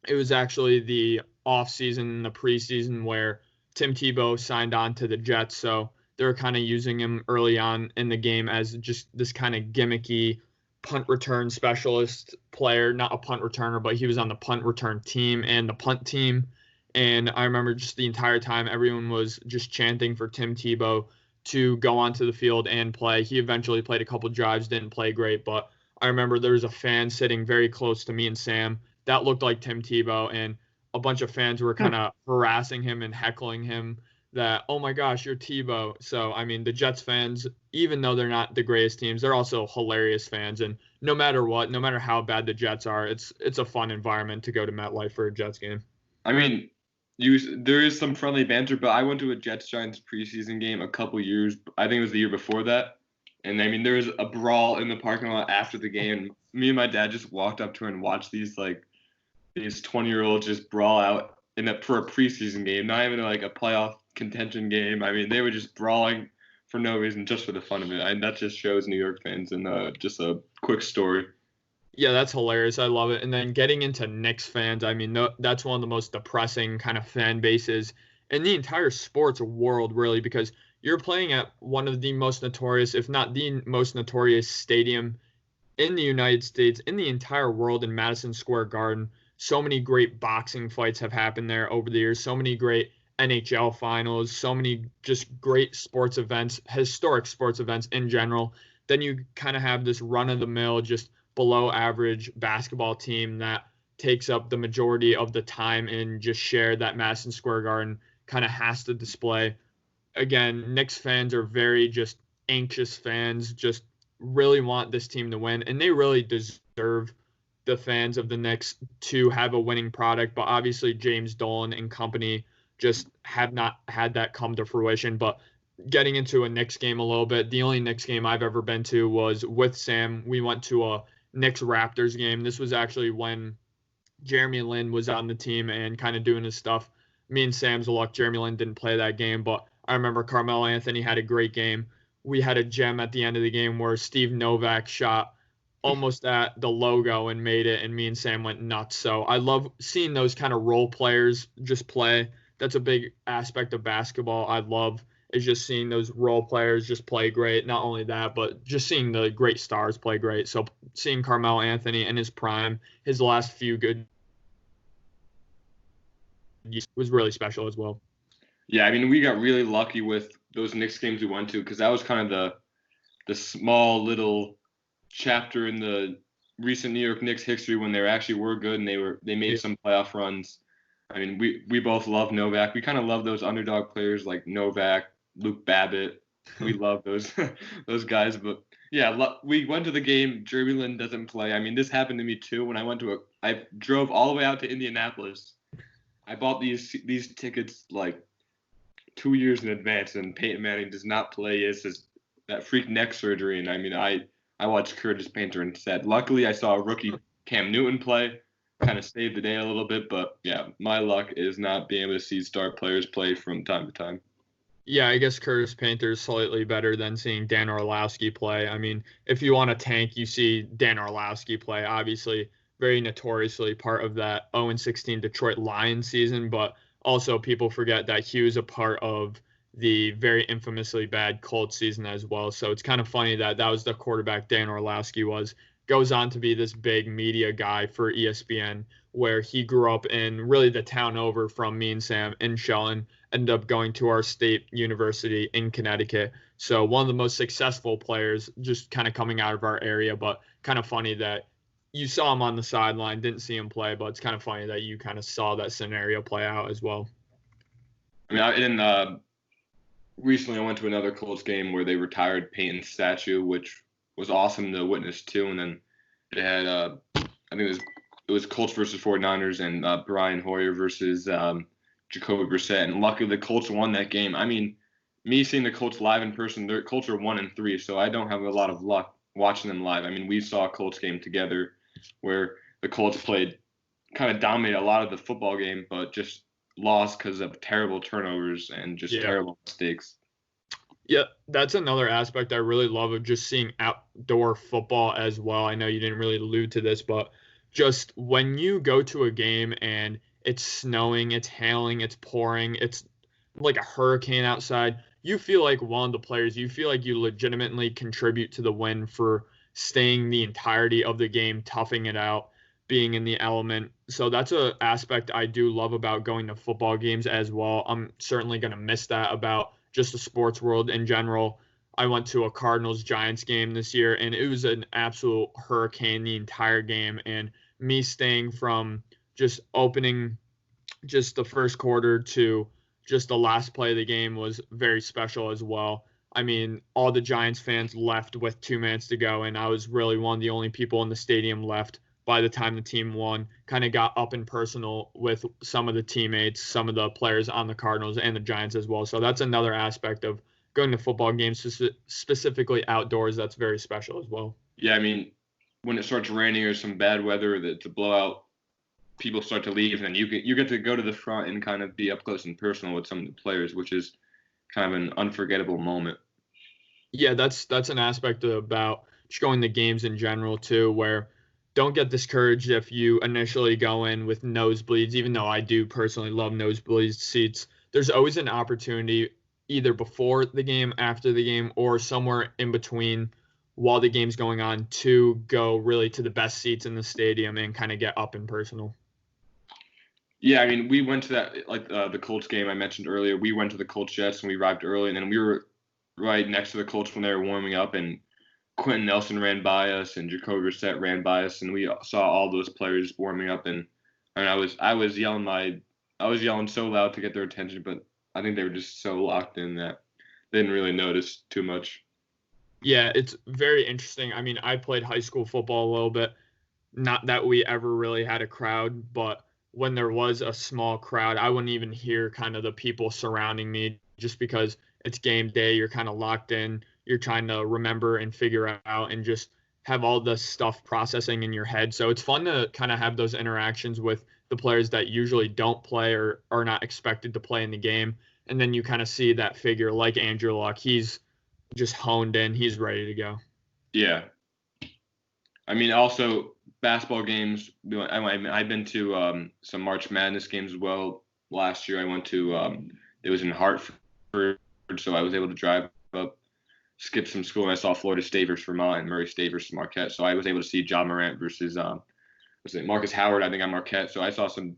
Speaker 1: it was actually the off season, the preseason where Tim Tebow signed on to the Jets. So they were kind of using him early on in the game as just this kind of gimmicky punt return specialist player, not a punt returner, but he was on the punt return team and the punt team. And I remember just the entire time everyone was just chanting for Tim Tebow to go onto the field and play. He eventually played a couple drives, didn't play great, but I remember there was a fan sitting very close to me and Sam that looked like Tim Tebow, and a bunch of fans were kind of harassing him and heckling him that, oh my gosh, you're Tebow. So, I mean, the Jets fans, even though they're not the greatest teams, they're also hilarious fans. And no matter what, no matter how bad the Jets are, it's a fun environment to go to MetLife for a Jets game.
Speaker 2: I mean, there is some friendly banter, but I went to a Jets-Giants preseason game a couple years. I think it was the year before that. And, I mean, there was a brawl in the parking lot after the game. Me and my dad just walked up to her and watched these 20-year-olds just brawl out for a preseason game, not even like a playoff contention game. I mean, they were just brawling for no reason, just for the fun of it. And that just shows New York fans. And just a quick story.
Speaker 1: Yeah, that's hilarious. I love it. And then getting into Knicks fans, I mean, that's one of the most depressing kind of fan bases in the entire sports world, really, because you're playing at one of the most notorious, if not the most notorious stadium in the United States, in the entire world, in Madison Square Garden. So many great boxing fights have happened there over the years. So many great NHL finals, so many just great sports events, historic sports events in general. Then you kind of have this run-of-the-mill, just below average basketball team that takes up the majority of the time and just share that Madison Square Garden kind of has to display. Again, Knicks fans are very just anxious fans, just really want this team to win, and they really deserve the fans of the Knicks to have a winning product. But obviously James Dolan and company just have not had that come to fruition. But getting into a Knicks game a little bit, the only Knicks game I've ever been to was with Sam. We went to a Knicks Raptors game. This was actually when Jeremy Lin was on the team and kind of doing his stuff. Me and Sam's luck, Jeremy Lin didn't play that game, but I remember Carmelo Anthony had a great game. We had a gem at the end of the game where Steve Novak shot almost at the logo and made it, and me and Sam went nuts. So I love seeing those kind of role players just play. That's a big aspect of basketball I love, is just seeing those role players just play great. Not only that, but just seeing the great stars play great. So seeing Carmelo Anthony in his prime, his last few good years was really special as well.
Speaker 2: Yeah, I mean, we got really lucky with those Knicks games we went to, because that was kind of the small little chapter in the recent New York Knicks history when they actually were good and they made some playoff runs. I mean, we both love Novak. We kind of love those underdog players like Novak, Luke Babbitt. We love those guys. But yeah, we went to the game. Jeremy Lin doesn't play. I mean, this happened to me too when I went to I drove all the way out to Indianapolis. I bought these tickets like 2 years in advance, and Peyton Manning does not play. It's just that freak neck surgery, and I mean, I watched Curtis Painter instead. Luckily, I saw rookie Cam Newton play, kind of saved the day a little bit. But yeah, my luck is not being able to see star players play from time to time.
Speaker 1: Yeah, I guess Curtis Painter is slightly better than seeing Dan Orlowski play. I mean, if you want to tank, you see Dan Orlowski play. Obviously, very notoriously part of that 0-16 Detroit Lions season, but also people forget that he was a part of the very infamously bad Colts season as well. So it's kind of funny that that was the quarterback Dan Orlowski was. Goes on to be this big media guy for ESPN, where he grew up in really the town over from me and Sam in Shellen, ended up going to our state university in Connecticut. So one of the most successful players just kind of coming out of our area, but kind of funny that you saw him on the sideline, didn't see him play, but it's kind of funny that you kind of saw that scenario play out as well.
Speaker 2: I mean, recently I went to another Colts game where they retired Peyton's statue, which was awesome to witness too. And then they had, I think it was Colts versus 49ers and Brian Hoyer versus Jacoby Brissett, and luckily the Colts won that game. I mean, me seeing the Colts live in person, their Colts are 1-3, so I don't have a lot of luck watching them live. I mean, we saw a Colts game together where the Colts played, kind of dominated a lot of the football game, but just lost because of terrible turnovers and just terrible mistakes.
Speaker 1: Yeah, that's another aspect I really love of just seeing outdoor football as well. I know you didn't really allude to this, but just when you go to a game and it's snowing, it's hailing, it's pouring, it's like a hurricane outside, you feel like one of the players, you feel like you legitimately contribute to the win for staying the entirety of the game, toughing it out, being in the element. So that's an aspect I do love about going to football games as well. I'm certainly going to miss that about just the sports world in general. I went to a Cardinals-Giants game this year, and it was an absolute hurricane the entire game. And me staying from just opening just the first quarter to just the last play of the game was very special as well. I mean, all the Giants fans left with 2 minutes to go, and I was really one of the only people in the stadium left by the time the team won. Kind of got up and personal with some of the teammates, some of the players on the Cardinals and the Giants as well. So that's another aspect of going to football games, specifically outdoors, that's very special as well.
Speaker 2: Yeah, I mean, when it starts raining or some bad weather, it's a blowout, people start to leave, and you get to go to the front and kind of be up close and personal with some of the players, which is kind of an unforgettable moment.
Speaker 1: Yeah, that's an aspect about just going to games in general too, where don't get discouraged if you initially go in with nosebleeds, even though I do personally love nosebleed seats. There's always an opportunity either before the game, after the game, or somewhere in between while the game's going on to go really to the best seats in the stadium and kind of get up and personal.
Speaker 2: Yeah, I mean, we went to that, like the Colts game I mentioned earlier. We went to the Colts Jets and we arrived early, and then we were right next to the Colts when they were warming up, and Quentin Nelson ran by us and Jacoby Brissett ran by us, and we saw all those players warming up. And I mean, I was yelling so loud to get their attention, but I think they were just so locked in that they didn't really notice too much.
Speaker 1: Yeah, it's very interesting. I mean, I played high school football a little bit. Not that we ever really had a crowd, but when there was a small crowd, I wouldn't even hear kind of the people surrounding me just because it's game day. You're kind of locked in. You're trying to remember and figure out and just have all the stuff processing in your head. So it's fun to kind of have those interactions with the players that usually don't play or are not expected to play in the game. And then you kind of see that figure like Andrew Luck. He's just honed in. He's ready to go.
Speaker 2: Yeah. I mean, also basketball games. I've been to some March Madness games as well. Last year I went to it was in Hartford, so I was able to drive up, skip some school, and I saw Florida State versus Vermont and Murray State versus Marquette. So I was able to see John Morant versus Marcus Howard, I think, on Marquette. So I saw some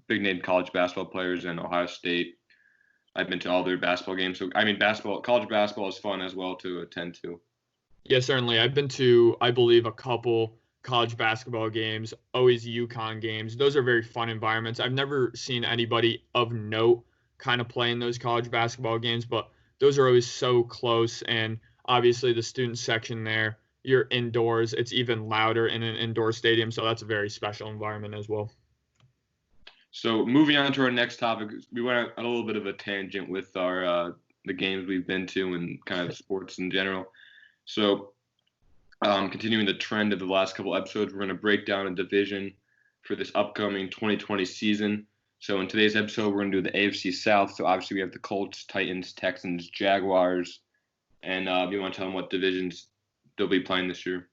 Speaker 2: big name college basketball players in Ohio State. I've been to all their basketball games. So I mean, college basketball is fun as well to attend to.
Speaker 1: Yeah, certainly. I've been to, I believe, a couple college basketball games, always UConn games. Those are very fun environments. I've never seen anybody of note kind of play in those college basketball games, but those are always so close. And obviously the student section there, you're indoors. It's even louder in an indoor stadium. So that's a very special environment as well.
Speaker 2: So moving on to our next topic, we went on a little bit of a tangent with our the games we've been to and kind of sports in general. So Continuing the trend of the last couple episodes, we're going to break down a division for this upcoming 2020 season. So in today's episode, we're going to do the AFC South. So obviously we have the Colts, Titans, Texans, Jaguars, and you want to tell them what divisions they'll be playing this year?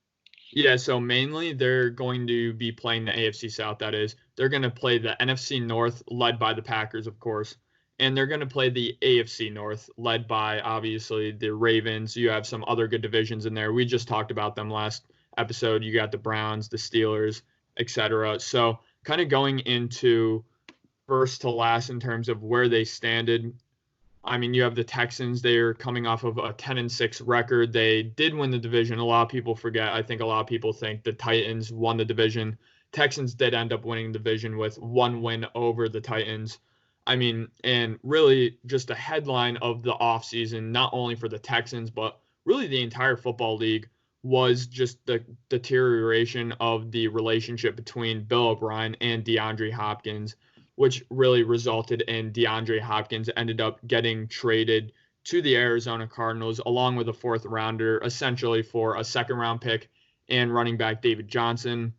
Speaker 1: Yeah, so mainly they're going to be playing the AFC South, that is. They're going to play the NFC North, led by the Packers, of course. And they're going to play the AFC North, led by, obviously, the Ravens. You have some other good divisions in there. We just talked about them last episode. You got the Browns, the Steelers, etc. So kind of going into first to last in terms of where they standed. I mean, you have the Texans. They're coming off of a 10-6 record. They did win the division. A lot of people forget. I think a lot of people think the Titans won the division. Texans did end up winning the division with one win over the Titans. I mean, and really just a headline of the offseason, not only for the Texans, but really the entire football league, was just the deterioration of the relationship between Bill O'Brien and DeAndre Hopkins, which really resulted in DeAndre Hopkins ended up getting traded to the Arizona Cardinals along with a fourth rounder, essentially for a second round pick and running back David Johnson.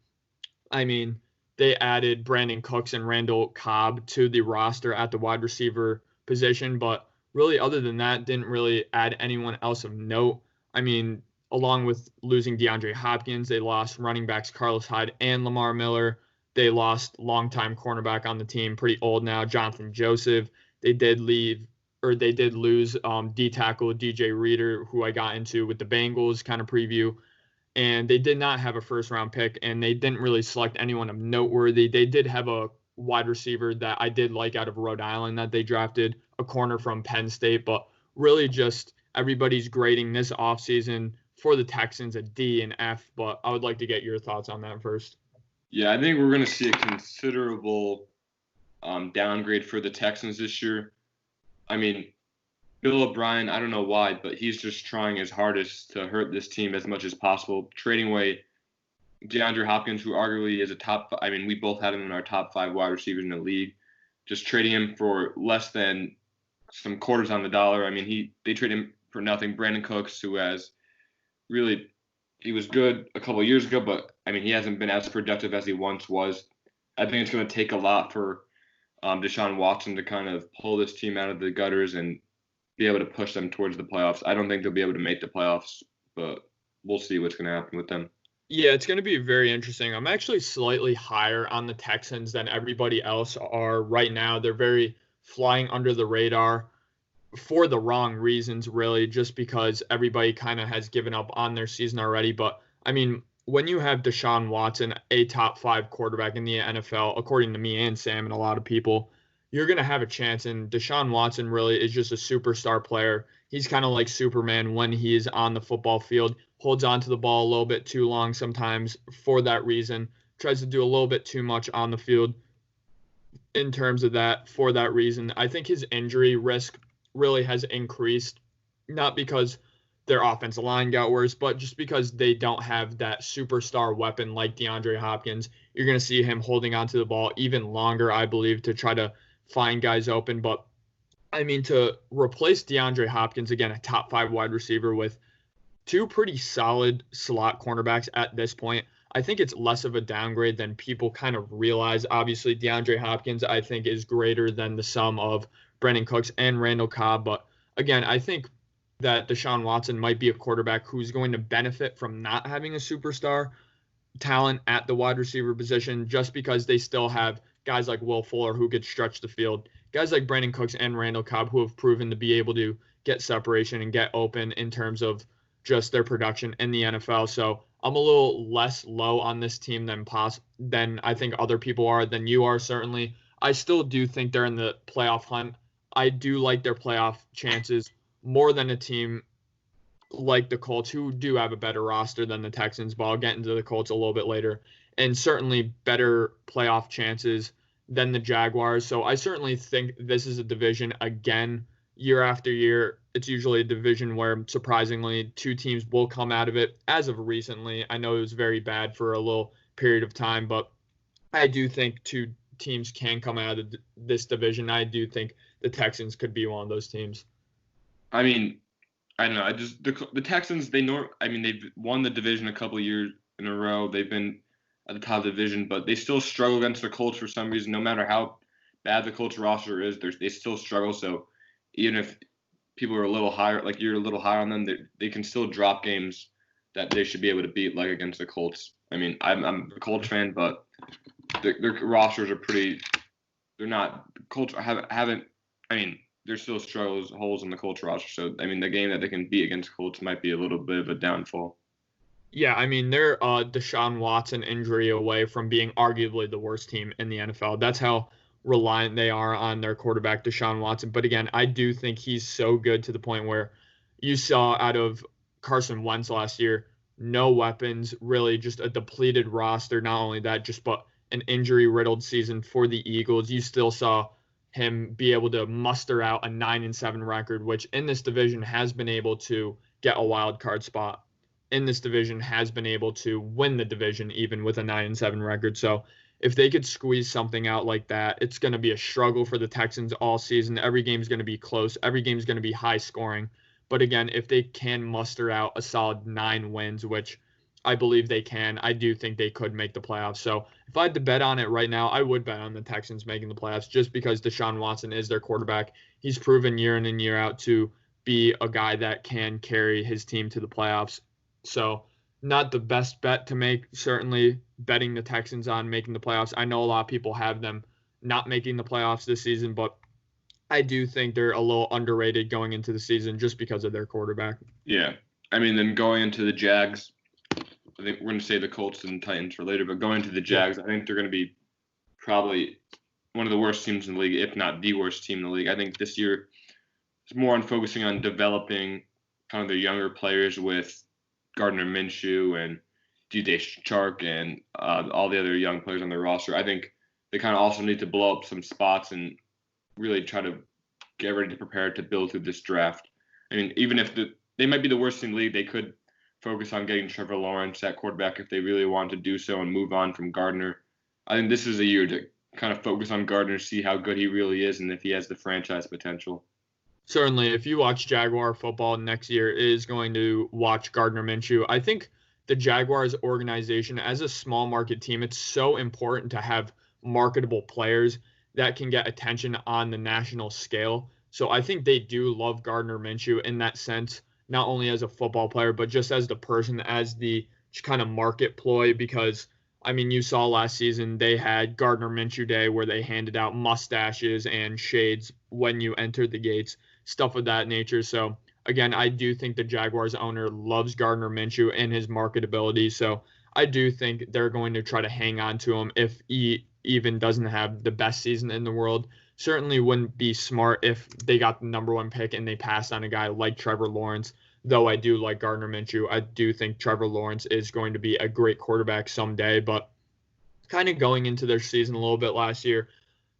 Speaker 1: I mean, they added Brandon Cooks and Randall Cobb to the roster at the wide receiver position, but really other than that, didn't really add anyone else of note. I mean, along with losing DeAndre Hopkins, they lost running backs Carlos Hyde and Lamar Miller. They lost longtime cornerback on the team, pretty old now, Jonathan Joseph. They did lose D tackle DJ Reader, who I got into with the Bengals kind of preview. And they did not have a first-round pick, and they didn't really select anyone of noteworthy. They did have a wide receiver that I did like out of Rhode Island that they drafted, a corner from Penn State, but really just everybody's grading this offseason for the Texans a D and F, but I would like to get your thoughts on that first.
Speaker 2: Yeah, I think we're going to see a considerable downgrade for the Texans this year. I mean, Bill O'Brien, I don't know why, but he's just trying his hardest to hurt this team as much as possible, trading away DeAndre Hopkins, who arguably is we both had him in our top 5 wide receivers in the league, just trading him for less than some quarters on the dollar. I mean, they trade him for nothing. Brandon Cooks, who he was good a couple of years ago, but I mean, he hasn't been as productive as he once was. I think it's going to take a lot for Deshaun Watson to kind of pull this team out of the gutters and be able to push them towards the playoffs. I don't think they'll be able to make the playoffs, but we'll see what's going to happen with them.
Speaker 1: Yeah, it's going to be very interesting. I'm actually slightly higher on the Texans than everybody else are right now. They're very flying under the radar for the wrong reasons, really, just because everybody kind of has given up on their season already. But, I mean, when you have Deshaun Watson, a top 5 quarterback in the NFL, according to me and Sam and a lot of people, you're going to have a chance. And Deshaun Watson really is just a superstar player. He's kind of like Superman when he is on the football field, holds on to the ball a little bit too long sometimes for that reason, tries to do a little bit too much on the field in terms of that for that reason. I think his injury risk really has increased, not because their offensive line got worse, but just because they don't have that superstar weapon like DeAndre Hopkins. You're going to see him holding onto the ball even longer, I believe, to try to find guys open. But, I mean, to replace DeAndre Hopkins, again, a top 5 wide receiver with 2 pretty solid slot cornerbacks at this point, I think it's less of a downgrade than people kind of realize. Obviously, DeAndre Hopkins, I think, is greater than the sum of Brandon Cooks and Randall Cobb. But, again, I think that Deshaun Watson might be a quarterback who's going to benefit from not having a superstar talent at the wide receiver position, just because they still have guys like Will Fuller who could stretch the field, guys like Brandon Cooks and Randall Cobb who have proven to be able to get separation and get open in terms of just their production in the NFL. So I'm a little less low on this team than I think other people are, than you are, certainly. I still do think they're in the playoff hunt. I do like their playoff chances more than a team like the Colts, who do have a better roster than the Texans, but I'll get into the Colts a little bit later, and certainly better playoff chances than the Jaguars. So I certainly think this is a division, again, year after year. It's usually a division where, surprisingly, 2 teams will come out of it. As of recently, I know it was very bad for a little period of time, but I do think 2 teams can come out of this division. I do think the Texans could be one of those teams.
Speaker 2: I mean, I don't know. I just the Texans. They've won the division a couple of years in a row. They've been at the top of the division, but they still struggle against the Colts for some reason. No matter how bad the Colts roster is, they still struggle. So even if people are a little higher, like you're a little higher on them, they can still drop games that they should be able to beat, like against the Colts. I mean, I'm a Colts fan, but their rosters are pretty. They're not Colts haven't. I mean, there's still holes in the Colts roster. So I mean, the game that they can beat against Colts might be a little bit of a downfall.
Speaker 1: Yeah, I mean, they're Deshaun Watson injury away from being arguably the worst team in the NFL. That's how reliant they are on their quarterback, Deshaun Watson. But again, I do think he's so good to the point where you saw out of Carson Wentz last year, no weapons, really just a depleted roster. Not only that, but an injury-riddled season for the Eagles. You still saw him be able to muster out a 9-7 record, which in this division has been able to get a wild card spot. In this division has been able to win the division even with a 9-7 record. So if they could squeeze something out like that, it's going to be a struggle for the Texans all season. Every game is going to be close. Every game is going to be high scoring. But again, if they can muster out a solid 9 wins, which I believe they can, I do think they could make the playoffs. So if I had to bet on it right now, I would bet on the Texans making the playoffs just because Deshaun Watson is their quarterback. He's proven year in and year out to be a guy that can carry his team to the playoffs. So not the best bet to make, certainly betting the Texans on making the playoffs. I know a lot of people have them not making the playoffs this season, but I do think they're a little underrated going into the season just because of their quarterback.
Speaker 2: Yeah. I mean, then going into the Jags, I think we're going to say the Colts and Titans for later, but going into the Jags, I think they're going to be probably one of the worst teams in the league, if not the worst team in the league. I think this year is more on focusing on developing kind of their younger players with Gardner Minshew and DJ Chark and all the other young players on their roster. I think they kind of also need to blow up some spots and really try to get ready to prepare to build through this draft. I mean, even if they might be the worst in the league, they could focus on getting Trevor Lawrence at quarterback if they really want to do so and move on from Gardner. I think this is a year to kind of focus on Gardner, see how good he really is and if he has the franchise potential.
Speaker 1: Certainly, if you watch Jaguar football next year, is going to watch Gardner Minshew. I think the Jaguars organization, as a small market team, it's so important to have marketable players that can get attention on the national scale. So I think they do love Gardner Minshew in that sense, not only as a football player, but just as the person, as the kind of market ploy, because I mean, you saw last season they had Gardner Minshew Day where they handed out mustaches and shades when you entered the gates, stuff of that nature. So again, I do think the Jaguars owner loves Gardner Minshew and his marketability. So I do think they're going to try to hang on to him if he even doesn't have the best season in the world. Certainly wouldn't be smart if they got the number 1 pick and they passed on a guy like Trevor Lawrence. Though I do like Gardner Minshew, I do think Trevor Lawrence is going to be a great quarterback someday. But kind of going into their season a little bit last year,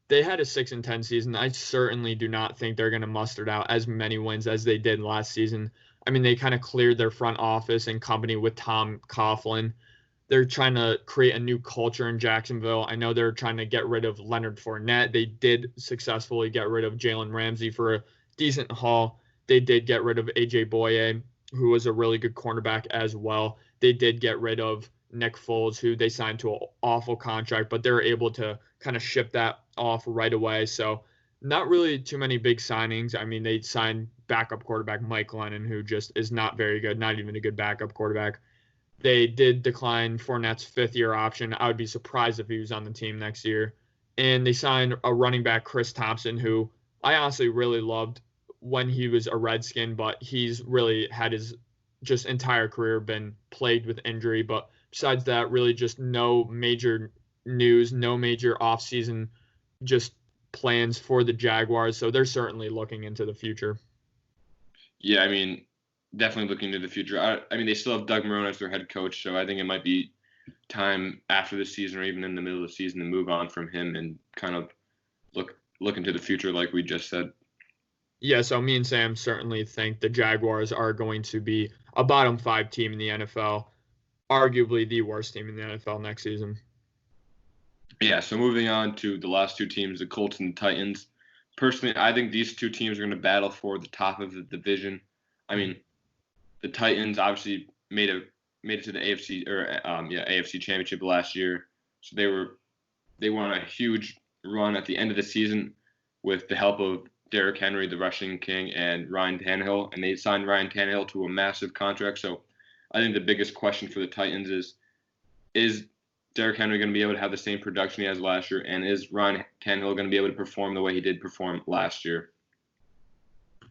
Speaker 1: they had a 6-10 season. I certainly do not think they're going to muster out as many wins as they did last season. I mean, they kind of cleared their front office in company with Tom Coughlin. They're trying to create a new culture in Jacksonville. I know they're trying to get rid of Leonard Fournette. They did successfully get rid of Jalen Ramsey for a decent haul. They did get rid of A.J. Boye, who was a really good cornerback as well. They did get rid of Nick Foles, who they signed to an awful contract, but they were able to kind of ship that off right away. So not really too many big signings. I mean, they signed backup quarterback Mike Lennon, who just is not very good, not even a good backup quarterback. They did decline Fournette's 5th-year option. I would be surprised if he was on the team next year. And they signed a running back, Chris Thompson, who I honestly really loved when he was a Redskin, but he's really had his just entire career been plagued with injury. But besides that, really just no major news, no major offseason just plans for the Jaguars. So they're certainly looking into the future.
Speaker 2: Yeah, I mean, definitely looking into the future. I mean, they still have Doug Marrone as their head coach, so I think it might be time after the season or even in the middle of the season to move on from him and kind of look into the future like we just said.
Speaker 1: Yeah, so me and Sam certainly think the Jaguars are going to be a bottom 5 team in the NFL, arguably the worst team in the NFL next season.
Speaker 2: Yeah, so moving on to the last 2 teams, the Colts and the Titans. Personally, I think these 2 teams are going to battle for the top of the division. I mean, the Titans obviously made it to the AFC Championship last year. So they went on a huge run at the end of the season with the help of Derrick Henry, the rushing king, and Ryan Tannehill, and they signed Ryan Tannehill to a massive contract. So I think the biggest question for the Titans is Derrick Henry going to be able to have the same production he has last year, and is Ryan Tannehill going to be able to perform the way he did perform last year?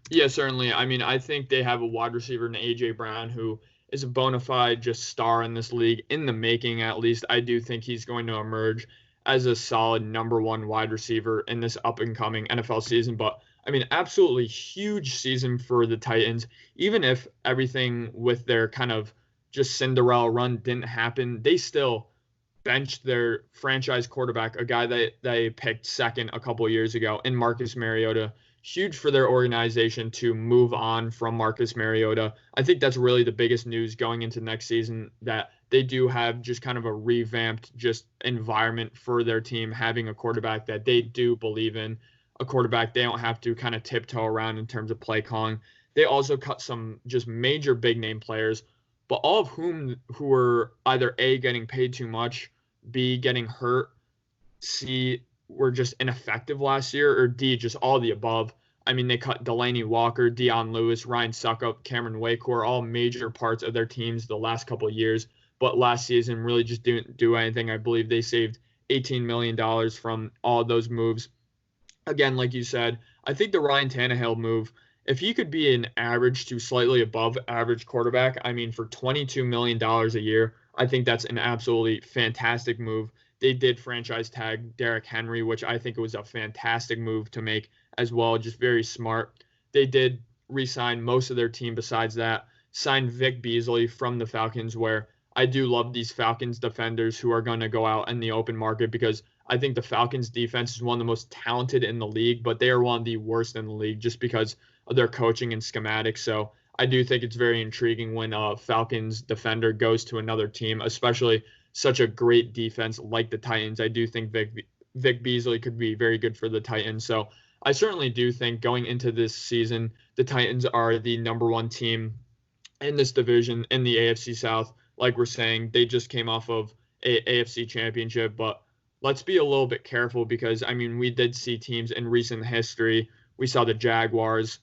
Speaker 1: Yeah, certainly. I mean, I think they have a wide receiver in A.J. Brown who is a bona fide just star in this league, in the making at least. I do think he's going to emerge as a solid number one wide receiver in this up-and-coming NFL season. But, I mean, absolutely huge season for the Titans. Even if everything with their kind of just Cinderella run didn't happen, they still benched their franchise quarterback, a guy that they picked second a couple of years ago, in Marcus Mariota. Huge for their organization to move on from Marcus Mariota. I think that's really the biggest news going into next season, that they do have just kind of a revamped just environment for their team, having a quarterback that they do believe in, a quarterback they don't have to kind of tiptoe around in terms of play calling. They also cut some just major big name players, but all of who were either A, getting paid too much, B, getting hurt, C, were just ineffective last year, or D, just all the above. I mean, they cut Delaney Walker, Dion Lewis, Ryan Suckup, Cameron Wake, who are all major parts of their teams the last couple of years, but last season really just didn't do anything. I believe they saved $18 million from all of those moves. Again, like you said, I think the Ryan Tannehill move, if he could be an average to slightly above average quarterback, I mean, for $22 million a year, I think that's an absolutely fantastic move. They did franchise tag Derrick Henry, which I think was a fantastic move to make as well, just very smart. They did re-sign most of their team besides that, signed Vic Beasley from the Falcons, where I do love these Falcons defenders who are going to go out in the open market, because I think the Falcons defense is one of the most talented in the league, but they are one of the worst in the league just because of their coaching and schematics. So I do think it's very intriguing when a Falcons defender goes to another team, especially such a great defense like the Titans. I do think Vic Beasley could be very good for the Titans. So I certainly do think going into this season, the Titans are the number one team in this division in the AFC South. Like we're saying, they just came off of a AFC championship, but let's be a little bit careful, because, I mean, we did see teams in recent history. We saw the Jaguars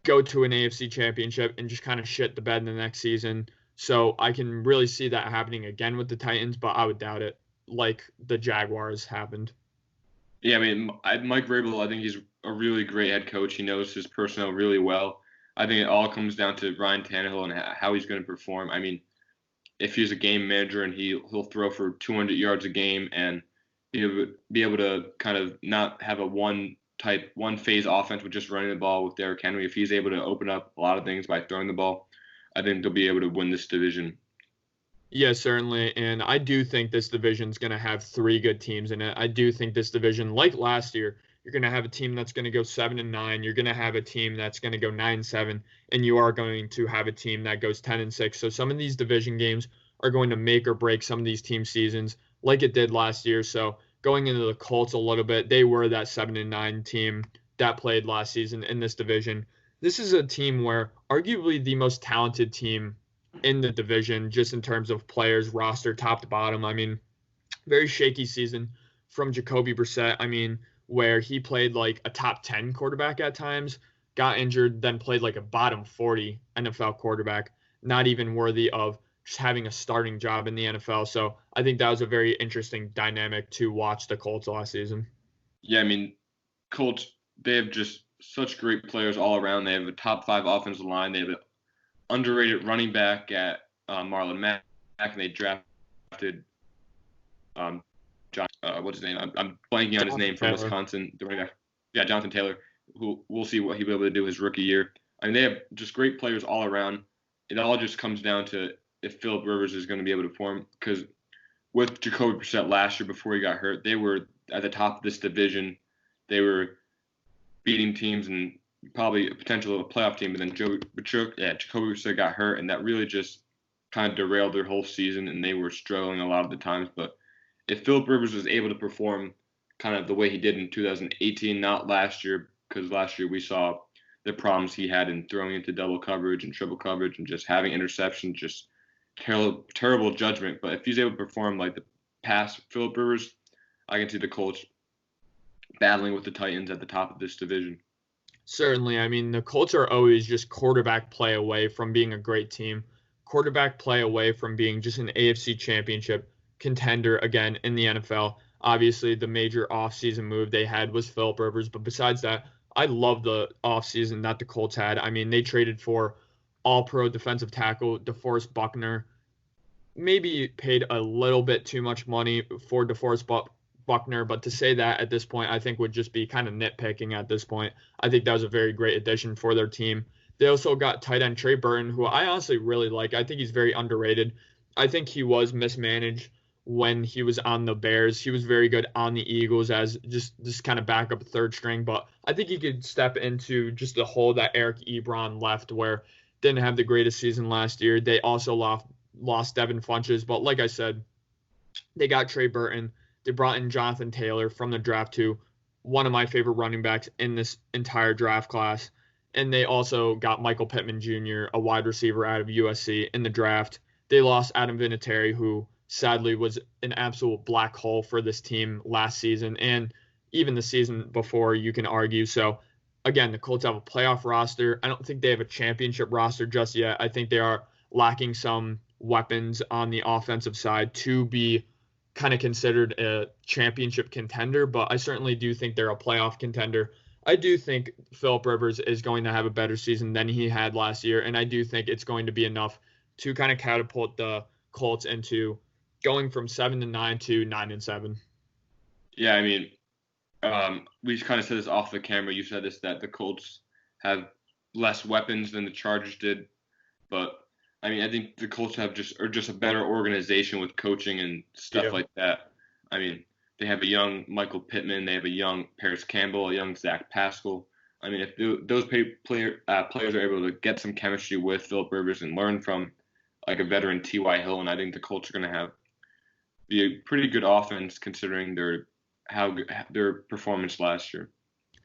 Speaker 1: go to an AFC championship and just kind of shit the bed in the next season. So I can really see that happening again with the Titans, but I would doubt it, like the Jaguars happened.
Speaker 2: Yeah, I mean, Mike Vrabel, I think he's a really great head coach. He knows his personnel really well. I think it all comes down to Ryan Tannehill and how he's going to perform. I mean, if he's a game manager and he'll throw for 200 yards a game, and he'll be able to kind of not have a one phase offense with just running the ball with Derrick Henry, if he's able to open up a lot of things by throwing the ball, I think they'll be able to win this division.
Speaker 1: Yeah, certainly. And I do think this division is going to have three good teams in it. I do think this division, like last year, you're going to have a team that's going to go 7-9. You're going to have a team that's going to go 9-7, and you are going to have a team that goes 10-6. So some of these division games are going to make or break some of these team seasons, like it did last year. So going into the Colts a little bit, they were that 7-9 team that played last season in this division. This is a team where arguably the most talented team in the division, just in terms of players, roster, top to bottom. I mean, very shaky season from Jacoby Brissett. I mean, where he played like a top 10 quarterback at times, got injured, then played like a bottom 40 NFL quarterback, not even worthy of just having a starting job in the NFL. So I think that was a very interesting dynamic to watch the Colts last season.
Speaker 2: Yeah, I mean, Colts, they have just such great players all around. They have a top 5 offensive line. They have an underrated running back at Marlon Mack, and they drafted what's his name? I'm blanking on his name from Wisconsin. The running back. Yeah, Jonathan Taylor, who we'll see what he'll be able to do his rookie year. I mean, they have just great players all around. It all just comes down to if Philip Rivers is going to be able to perform, because with Jacoby Brissett last year before he got hurt, they were at the top of this division. They were beating teams and probably a potential playoff team, but then Jacoby Brissett got hurt, and that really just kind of derailed their whole season, and they were struggling a lot of the times. But if Philip Rivers was able to perform kind of the way he did in 2018, not last year, because last year we saw the problems he had in throwing into double coverage and triple coverage and just having interceptions, just terrible judgment. But if he's able to perform like the past Phillip Rivers, I can see the Colts battling with the Titans at the top of this division.
Speaker 1: Certainly. I mean, the Colts are always just quarterback play away from being a great team, quarterback play away from being just an AFC championship contender again in the NFL. Obviously, the major offseason move they had was Phillip Rivers, but besides that, I love the offseason that the Colts had. I mean, they traded for all-pro defensive tackle DeForest Buckner, maybe paid a little bit too much money for DeForest Buckner, but to say that at this point, I think would just be kind of nitpicking at this point. I think that was a very great addition for their team. They also got tight end Trey Burton, who I honestly really like. I think he's very underrated. I think he was mismanaged when he was on the Bears. He was very good on the Eagles as just this kind of backup third string, but I think he could step into just the hole that Eric Ebron left, where didn't have the greatest season last year. They also lost Devin Funchess, but like I said, they got Trey Burton. They brought in Jonathan Taylor from the draft, too, one of my favorite running backs in this entire draft class. And they also got Michael Pittman Jr., a wide receiver out of USC, in the draft. They lost Adam Vinatieri, who sadly was an absolute black hole for this team last season and even the season before, you can argue. So, again, the Colts have a playoff roster. I don't think they have a championship roster just yet. I think they are lacking some weapons on the offensive side to be kind of considered a championship contender, but I certainly do think they're a playoff contender. I do think Phillip Rivers is going to have a better season than he had last year, and I do think it's going to be enough to kind of catapult the Colts into going from 7-9 to 9-7.
Speaker 2: Yeah, I mean, we kind of said this off the camera. You said this, that the Colts have less weapons than the Chargers did, but I mean, I think the Colts are just a better organization with coaching and stuff like that. I mean, they have a young Michael Pittman, they have a young Paris Campbell, a young Zach Pascal. I mean, if those players are able to get some chemistry with Phillip Rivers and learn from like a veteran T.Y. Hill, and I think the Colts are going to be a pretty good offense considering their performance last year.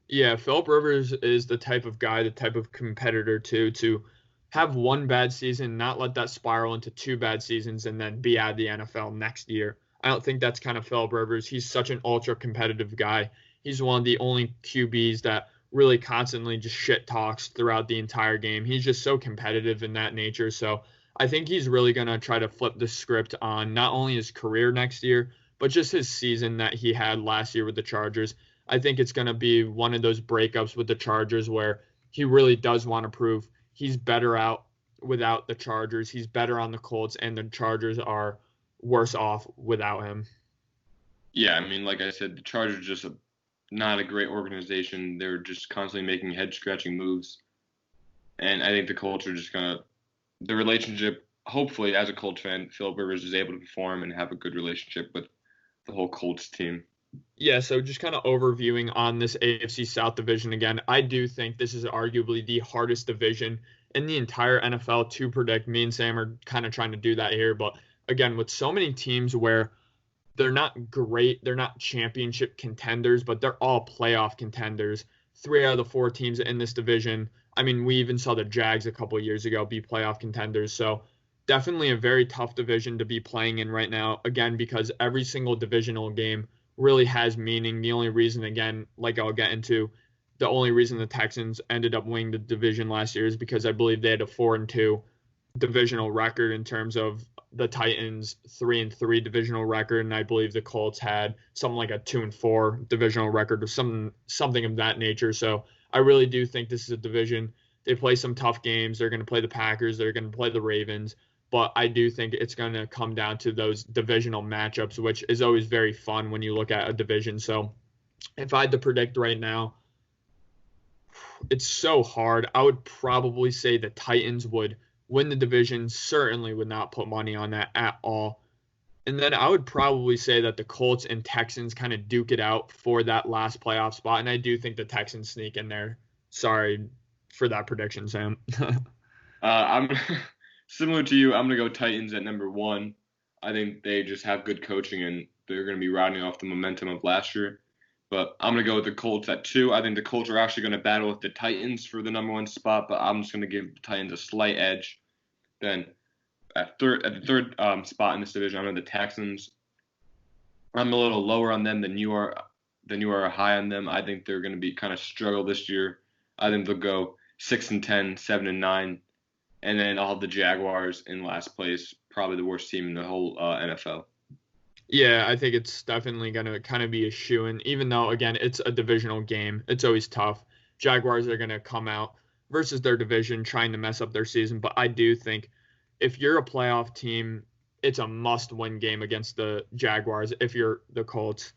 Speaker 1: Yeah, Phillip Rivers is the type of guy, the type of competitor to have one bad season, not let that spiral into two bad seasons, and then be out of the NFL next year. I don't think that's kind of Phillip Rivers. He's such an ultra-competitive guy. He's one of the only QBs that really constantly just shit talks throughout the entire game. He's just so competitive in that nature. So I think he's really going to try to flip the script on not only his career next year, but just his season that he had last year with the Chargers. I think it's going to be one of those breakups with the Chargers where he really does want to prove he's better out without the Chargers. He's better on the Colts, and the Chargers are worse off without him.
Speaker 2: Yeah, I mean, like I said, the Chargers are just not a great organization. They're just constantly making head-scratching moves. And I think the Colts are just going to – the relationship, hopefully, as a Colts fan, Phillip Rivers is able to perform and have a good relationship with the whole Colts team.
Speaker 1: Yeah, so just kind of overviewing on this AFC South division again, I do think this is arguably the hardest division in the entire NFL to predict. Me and Sam are kind of trying to do that here, but again, with so many teams where they're not great, they're not championship contenders, but they're all playoff contenders. 3 out of the 4 teams in this division, I mean, we even saw the Jags a couple of years ago be playoff contenders, so definitely a very tough division to be playing in right now, again, because every single divisional game really has meaning. The only reason, again, like I'll get into, the only reason the Texans ended up winning the division last year is because I believe they had a 4-2 divisional record in terms of the Titans' 3-3 divisional record, and I believe the Colts had something like a 2-4 divisional record or something of that nature. So I really do think this is a division. They play some tough games. They're going to play the Packers. They're going to play the Ravens. But I do think it's going to come down to those divisional matchups, which is always very fun when you look at a division. So if I had to predict right now, it's so hard. I would probably say the Titans would win the division. Certainly would not put money on that at all. And then I would probably say that the Colts and Texans kind of duke it out for that last playoff spot. And I do think the Texans sneak in there. Sorry for that prediction, Sam.
Speaker 2: I'm similar to you. I'm going to go Titans at number 1. I think they just have good coaching, and they're going to be riding off the momentum of last year. But I'm going to go with the Colts at 2. I think the Colts are actually going to battle with the Titans for the number 1 spot, but I'm just going to give the Titans a slight edge. Then at the third spot in this division, I'm going to the Texans. I'm a little lower on them than you are high on them. I think they're going to be kind of struggle this year. I think they'll go 6-10, 7-9, and then I'll have the Jaguars in last place, probably the worst team in the whole NFL.
Speaker 1: Yeah, I think it's definitely going to kind of be a shoo-in, even though, again, it's a divisional game. It's always tough. Jaguars are going to come out versus their division trying to mess up their season, but I do think if you're a playoff team, it's a must-win game against the Jaguars if you're the Colts,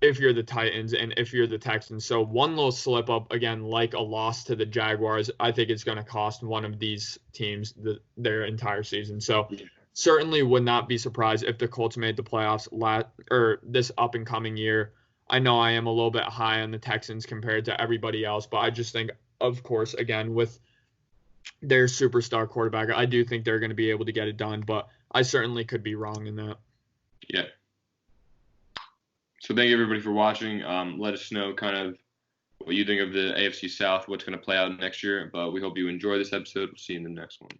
Speaker 1: if you're the Titans, and if you're the Texans. So one little slip-up, again, like a loss to the Jaguars, I think it's going to cost one of these teams their entire season. So certainly would not be surprised if the Colts made the playoffs this up-and-coming year. I know I am a little bit high on the Texans compared to everybody else, but I just think, of course, again, with their superstar quarterback, I do think they're going to be able to get it done, but I certainly could be wrong in that.
Speaker 2: Yeah. So thank you, everybody, for watching. Let us know kind of what you think of the AFC South, what's going to play out next year, but we hope you enjoy this episode. We'll see you in the next one.